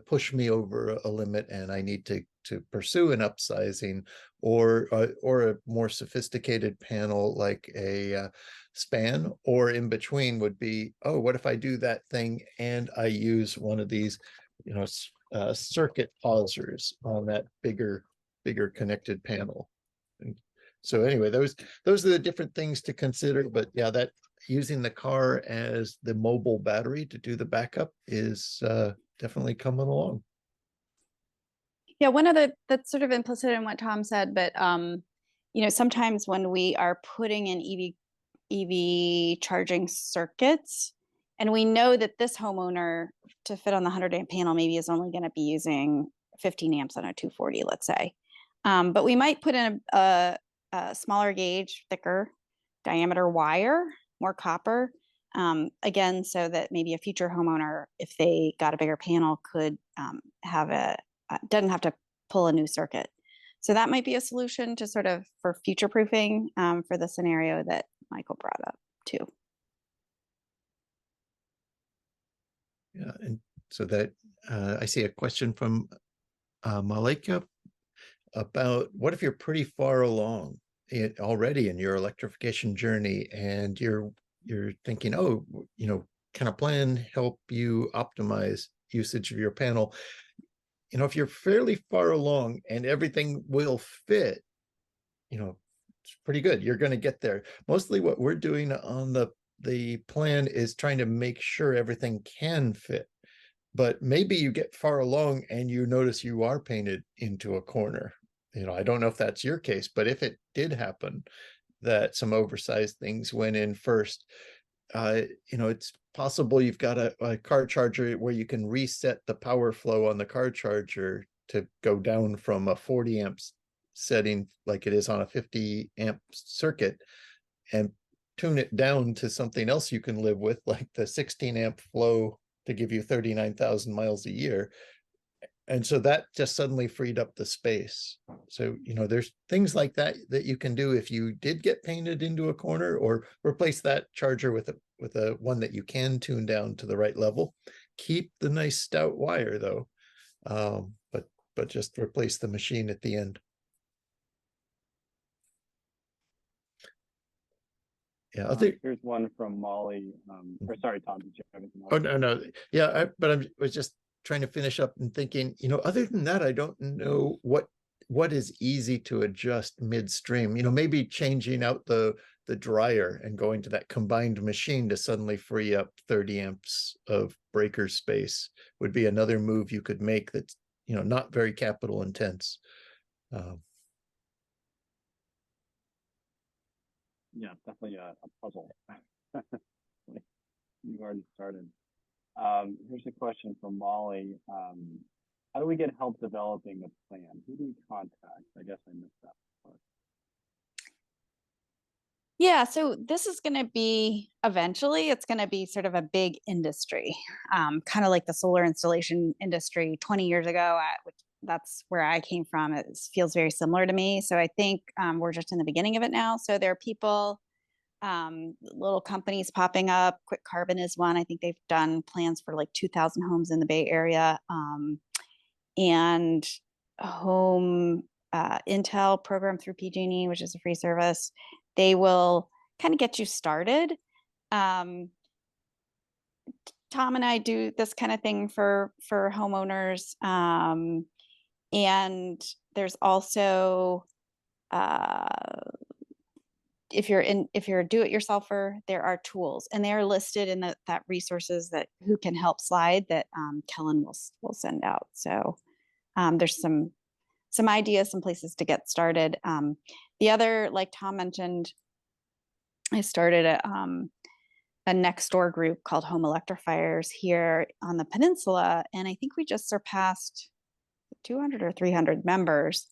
push me over a limit and I need to pursue an upsizing or a more sophisticated panel like a span? Or in between would be, oh, what if I do that thing and I use one of these, circuit pausers on that bigger connected panel? So anyway, those are the different things to consider. But yeah, that using the car as the mobile battery to do the backup is definitely coming along. Yeah, one of that's sort of implicit in what Tom said, but sometimes when we are putting in EV EV charging circuits. And we know that this homeowner, to fit on the 100 amp panel, maybe is only going to be using 15 amps on a 240, let's say. But we might put in a smaller gauge, thicker diameter wire, more copper, again, so that maybe a future homeowner, if they got a bigger panel, could doesn't have to pull a new circuit. So that might be a solution to sort of for future proofing for the scenario that Michael brought up too. Yeah, and so that I see a question from Malika about what if you're pretty far along already in your electrification journey, and you're thinking, oh, can a plan help you optimize usage of your panel? If you're fairly far along and everything will fit, it's pretty good. You're going to get there. Mostly what we're doing on the plan is trying to make sure everything can fit. But maybe you get far along and you notice you are painted into a corner. I don't know if that's your case, but if it did happen that some oversized things went in first, it's possible you've got a car charger where you can reset the power flow on the car charger to go down from a 40 amps setting like it is on a 50 amp circuit and tune it down to something else you can live with, like the 16 amp flow to give you 39,000 miles a year. And so that just suddenly freed up the space. So, there's things like that you can do if you did get painted into a corner, or replace that charger with a one that you can tune down to the right level. Keep the nice stout wire though, but just replace the machine at the end. Yeah, here's one from Molly. Or sorry, Tom, did you have anything else? Oh, no. Yeah, but I was just trying to finish up and thinking, other than that, I don't know what is easy to adjust midstream. Maybe changing out the dryer and going to that combined machine to suddenly free up 30 amps of breaker space would be another move you could make that's, not very capital intense. Yeah, definitely a puzzle. You've already started. Here's a question from Molly. How do we get help developing the plan? Who do we contact? I guess I missed that part. Yeah, so this is going to be eventually, it's going to be sort of a big industry, kind of like the solar installation industry 20 years ago, which that's where I came from. It feels very similar to me. So I think we're just in the beginning of it now. So there are people, little companies popping up. Quick Carbon is one. I think they've done plans for like 2,000 homes in the Bay Area. And Home Intel program through PG&E, which is a free service. They will kind of get you started. Tom and I do this kind of thing for homeowners. And there's also, if you're a do-it-yourselfer, there are tools, and they are listed in that resources that who can help slide that Kellen will send out. So there's some ideas, some places to get started. The other, like Tom mentioned, I started a next door group called Home Electrifiers here on the peninsula, and I think we just surpassed 200 or 300 members.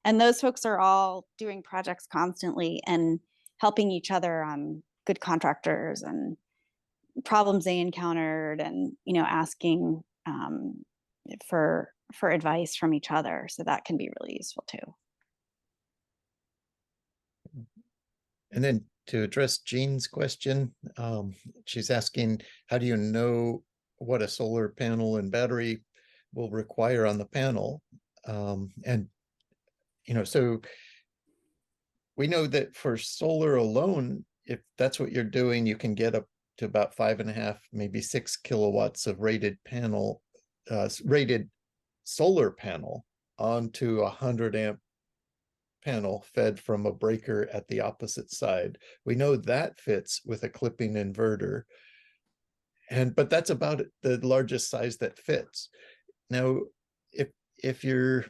And those folks are all doing projects constantly and helping each other on good contractors and problems they encountered, and asking for advice from each other. So that can be really useful too. And then to address Jean's question, she's asking, how do you know what a solar panel and battery will require on the panel? And so we know that for solar alone, if that's what you're doing, you can get up to about 5.5, maybe 6 kilowatts of rated solar panel onto a 100 amp panel fed from a breaker at the opposite side. We know that fits with a clipping inverter. But that's about the largest size that fits. Now, if you're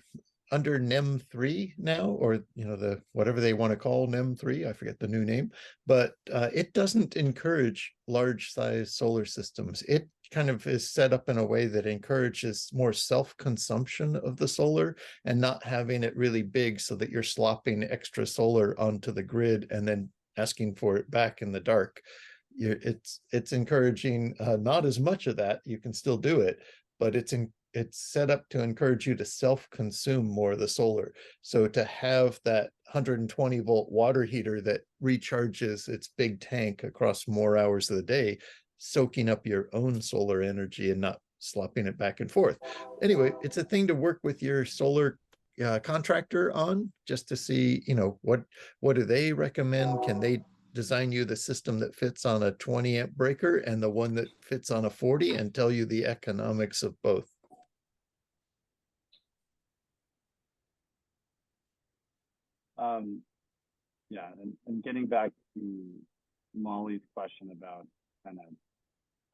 under NEM 3 now, or the whatever they want to call NEM 3, I forget the new name, but it doesn't encourage large size solar systems. It kind of is set up in a way that encourages more self-consumption of the solar and not having it really big so that you're slopping extra solar onto the grid and then asking for it back in the dark. It's encouraging not as much of that. You can still do it, but it's set up to encourage you to self-consume more of the solar. So to have that 120 volt water heater that recharges its big tank across more hours of the day, soaking up your own solar energy and not slopping it back and forth. Anyway, it's a thing to work with your solar contractor on, just to see, what do they recommend? Can they design you the system that fits on a 20 amp breaker and the one that fits on a 40, and tell you the economics of both? Yeah, and getting back to Molly's question about kind of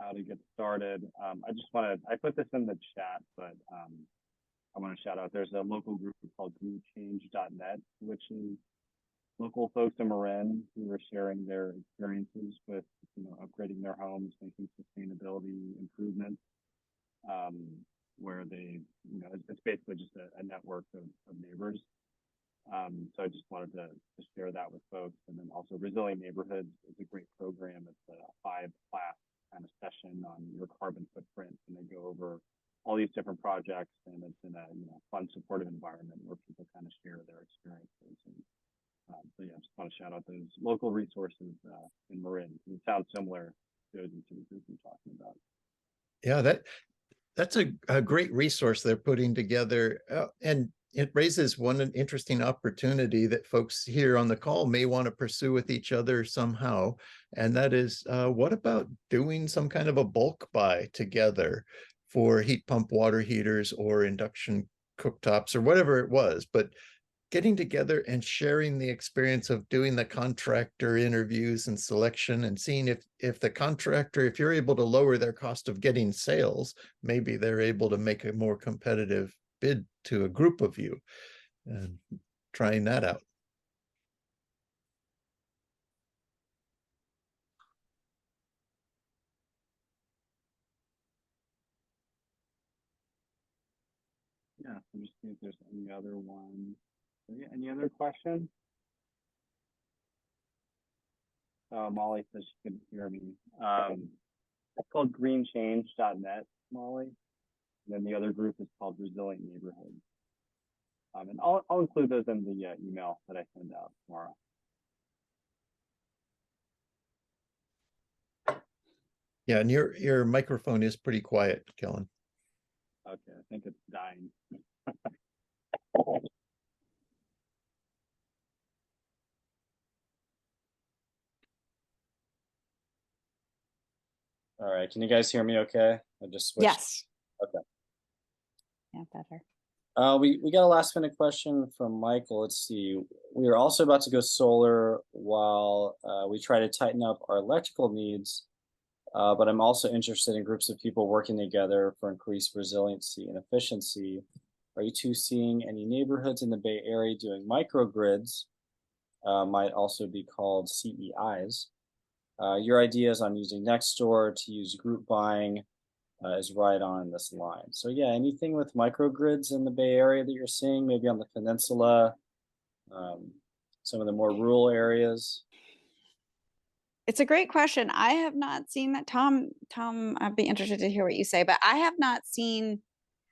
how to get started, I put this in the chat, but I want to shout out, there's a local group called greenchange.net, which is local folks in Marin who are sharing their experiences with, upgrading their homes, making sustainability improvements, where they, it's basically just a network of neighbors. So I just wanted to share that with folks. And then also Resilient Neighborhoods is a great program. It's a 5-class kind of session on your carbon footprint, and they go over all these different projects, and it's in a fun, supportive environment where people kind of share their experiences. And so yeah, I just want to shout out those local resources in Marin. It sounds similar to the group we're talking about. Yeah, that's a great resource they're putting together, and it raises one interesting opportunity that folks here on the call may want to pursue with each other somehow. And that is, what about doing some kind of a bulk buy together for heat pump water heaters or induction cooktops or whatever it was, but getting together and sharing the experience of doing the contractor interviews and selection, and seeing if the contractor, if you're able to lower their cost of getting sales, maybe they're able to make a more competitive bid to a group of you, and trying that out. Yeah, I'm just seeing if there's any other one. Any other questions? Molly says she couldn't hear me. It's called greenchange.net, Molly. And then the other group is called Resilient Neighborhoods. And I'll include those in the email that I send out tomorrow. Yeah, and your microphone is pretty quiet, Kellen. Okay, I think it's dying. All right, can you guys hear me okay? I just switched. Yes. Okay. Yeah, better. We got a last minute question from Michael. Let's see. We are also about to go solar while we try to tighten up our electrical needs, but I'm also interested in groups of people working together for increased resiliency and efficiency. Are you two seeing any neighborhoods in the Bay Area doing microgrids? Might also be called CEIs. Your ideas on using Nextdoor to use group buying is right on this line. So yeah, anything with microgrids in the Bay Area that you're seeing, maybe on the peninsula, some of the more rural areas? It's a great question. I have not seen that. Tom, I'd be interested to hear what you say, but I have not seen,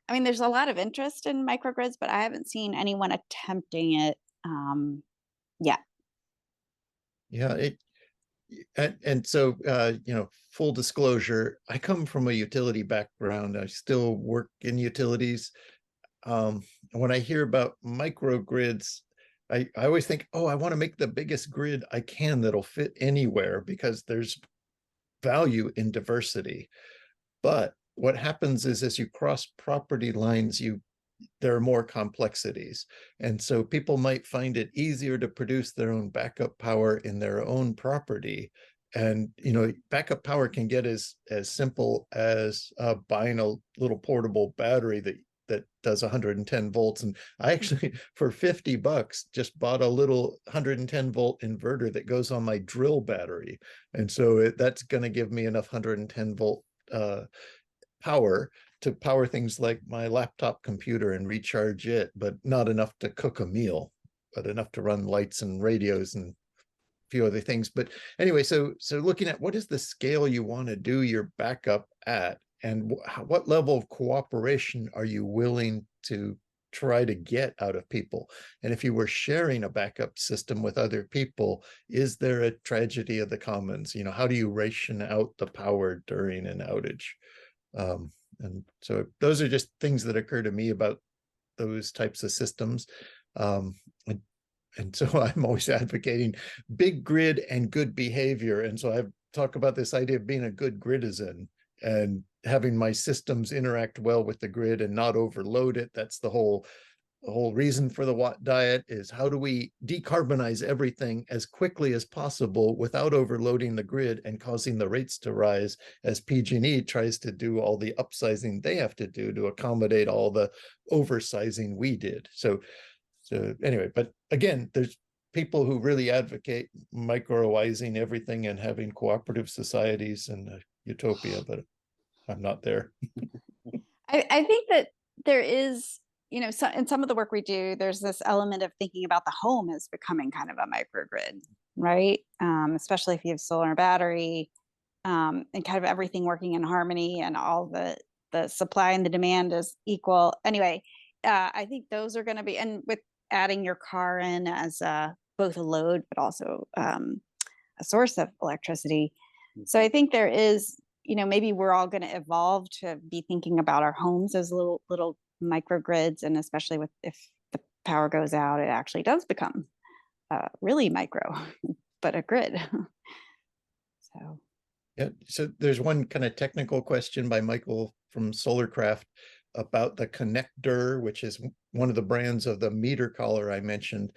I mean, there's a lot of interest in microgrids, but I haven't seen anyone attempting it yet. Yeah, and so, full disclosure, I come from a utility background. I still work in utilities. When I hear about microgrids, I always think, oh, I want to make the biggest grid I can that'll fit anywhere, because there's value in diversity. But what happens is, as you cross property lines, there are more complexities. And so people might find it easier to produce their own backup power in their own property. And, backup power can get as simple as buying a little portable battery that that does 110 volts. And I actually, for $50, just bought a little 110 volt inverter that goes on my drill battery. And so that's going to give me enough 110 volt power to power things like my laptop computer and recharge it, but not enough to cook a meal, but enough to run lights and radios and a few other things. But anyway, so looking at what is the scale you want to do your backup at, and what level of cooperation are you willing to try to get out of people? And if you were sharing a backup system with other people, is there a tragedy of the commons? You know, how do you ration out the power during an outage? And so those are just things that occur to me about those types of systems. And so I'm always advocating big grid and good behavior. And so I talk about this idea of being a good gritizen and having my systems interact well with the grid and not overload it. That's the whole reason for the Watt diet, is how do we decarbonize everything as quickly as possible without overloading the grid and causing the rates to rise, as PG&E tries to do all the upsizing they have to do to accommodate all the oversizing we did. So anyway, but again, there's people who really advocate microizing everything and having cooperative societies and utopia, but I'm not there. I think that there is, you know, in some of the work we do, there's this element of thinking about the home as becoming kind of a microgrid, right? Especially if you have solar and battery, and kind of everything working in harmony, and all the supply and the demand is equal. Anyway, I think those are going to be, and with adding your car in as both a load, but also a source of electricity. So I think there is, you know, maybe we're all going to evolve to be thinking about our homes as little microgrids, and especially if the power goes out, it actually does become really micro, but a grid. So yeah, so there's one kind of technical question by Michael from Solarcraft about the connector, which is one of the brands of the meter collar I mentioned.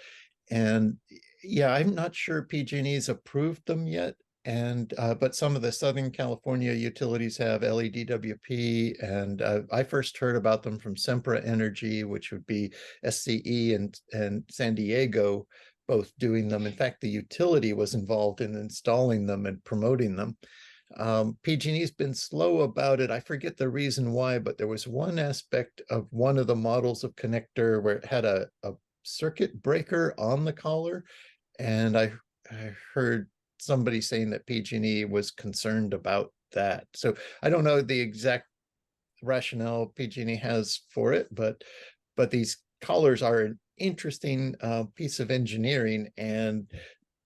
And yeah, I'm not sure PG&E's approved them yet. And but some of the Southern California utilities have LEDWP, and I first heard about them from Sempra Energy, which would be SCE and San Diego, both doing them. In fact, the utility was involved in installing them and promoting them. PG&E's been slow about it. I forget the reason why, but there was one aspect of one of the models of connector where it had a circuit breaker on the collar, and I heard somebody saying that PG&E was concerned about that. So I don't know the exact rationale PG&E has for it, but these collars are an interesting piece of engineering. And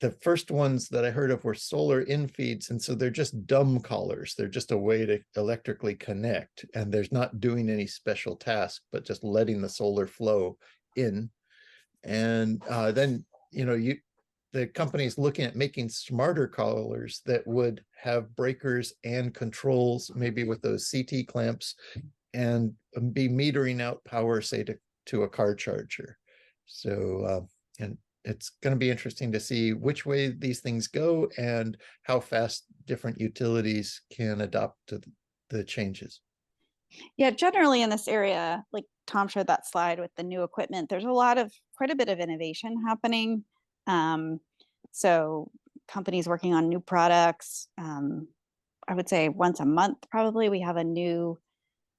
the first ones that I heard of were solar infeeds, and so they're just dumb collars. They're just a way to electrically connect, and there's not doing any special task, but just letting the solar flow in. And then, you know, the company's looking at making smarter collars that would have breakers and controls, maybe with those CT clamps, and be metering out power, say, to a car charger. So, and it's going to be interesting to see which way these things go and how fast different utilities can adopt to the changes. yeah, generally in this area, like Tom showed that slide with the new equipment, there's quite a bit of innovation happening. So companies working on new products, I would say once a month, probably we have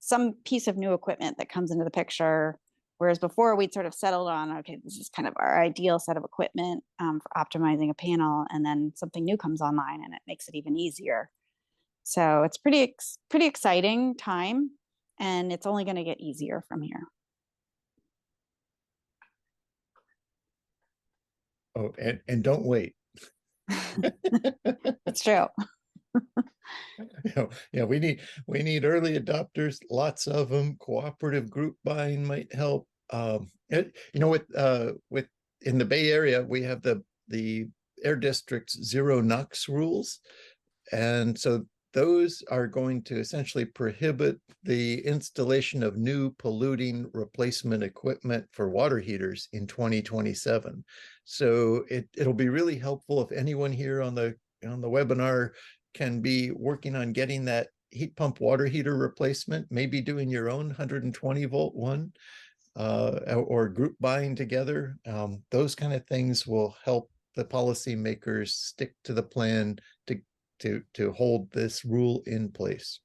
some piece of new equipment that comes into the picture. Whereas before we'd sort of settled on, okay, this is kind of our ideal set of equipment for optimizing a panel, and then something new comes online and it makes it even easier. So it's pretty exciting time, and it's only going to get easier from here. Oh, and don't wait. It's true. Yeah, we need early adopters, lots of them. Cooperative group buying might help. You know, with in the Bay Area, we have the air district's zero NOx rules, and so those are going to essentially prohibit the installation of new polluting replacement equipment for water heaters in 2027. So it'll be really helpful if anyone here on the webinar can be working on getting that heat pump water heater replacement, maybe doing your own 120-volt one, or group buying together. Those kind of things will help the policymakers stick to the plan to hold this rule in place.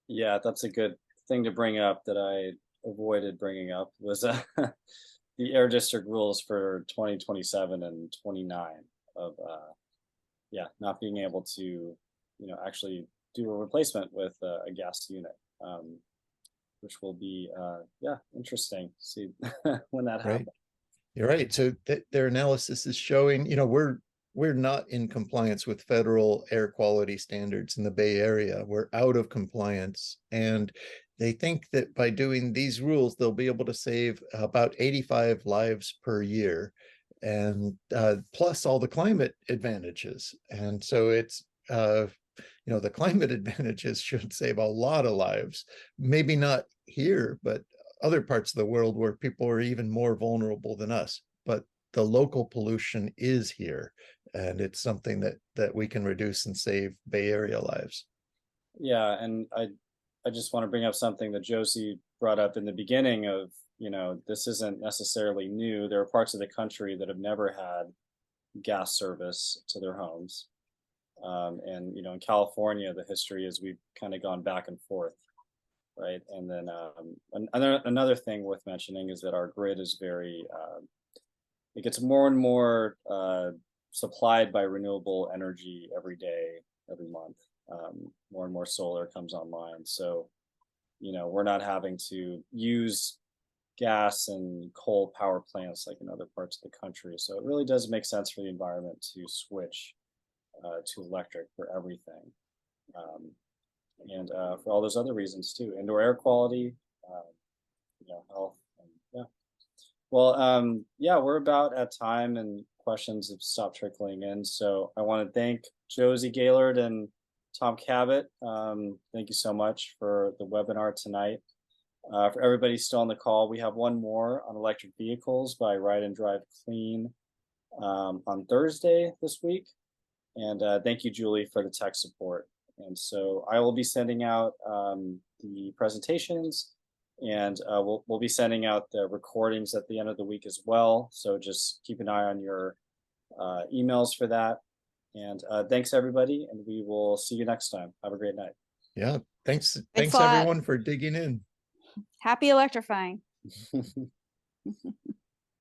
Yeah, that's a good thing to bring up that I avoided bringing up was the air district rules for 2027 and 29 of yeah, not being able to, actually do a replacement with a gas unit, which will be yeah, interesting to see when that Right. happens. You're right. So their analysis is showing, we're not in compliance with federal air quality standards in the Bay Area. We're out of compliance. And they think that by doing these rules, they'll be able to save about 85 lives per year, and plus all the climate advantages. And so it's, the climate advantages should save a lot of lives, maybe not here, but other parts of the world where people are even more vulnerable than us. But the local pollution is here, and it's something that we can reduce and save Bay Area lives. Yeah, and I just want to bring up something that Josie brought up in the beginning of, this isn't necessarily new. There are parts of the country that have never had gas service to their homes. And, in California, the history is we've kind of gone back and forth, right? And then another thing worth mentioning is that our grid is very, it gets more and more supplied by renewable energy every day, every month. More and more solar comes online. So, we're not having to use gas and coal power plants like in other parts of the country. So it really does make sense for the environment to switch to electric for everything. And for all those other reasons too, indoor air quality, health, and yeah. Well, yeah, we're about at time and questions have stopped trickling in. So I want to thank Josie Gaillard and Tom Cabot. Thank you so much for the webinar tonight. For everybody still on the call, we have one more on electric vehicles by Ride and Drive Clean on Thursday this week. And thank you, Julie, for the tech support. And so I will be sending out the presentations, and we'll be sending out the recordings at the end of the week as well. So just keep an eye on your emails for that. And thanks, everybody, and we will see you next time. Have a great night. Yeah, thanks Thanks a lot. everyone for digging in. Happy electrifying.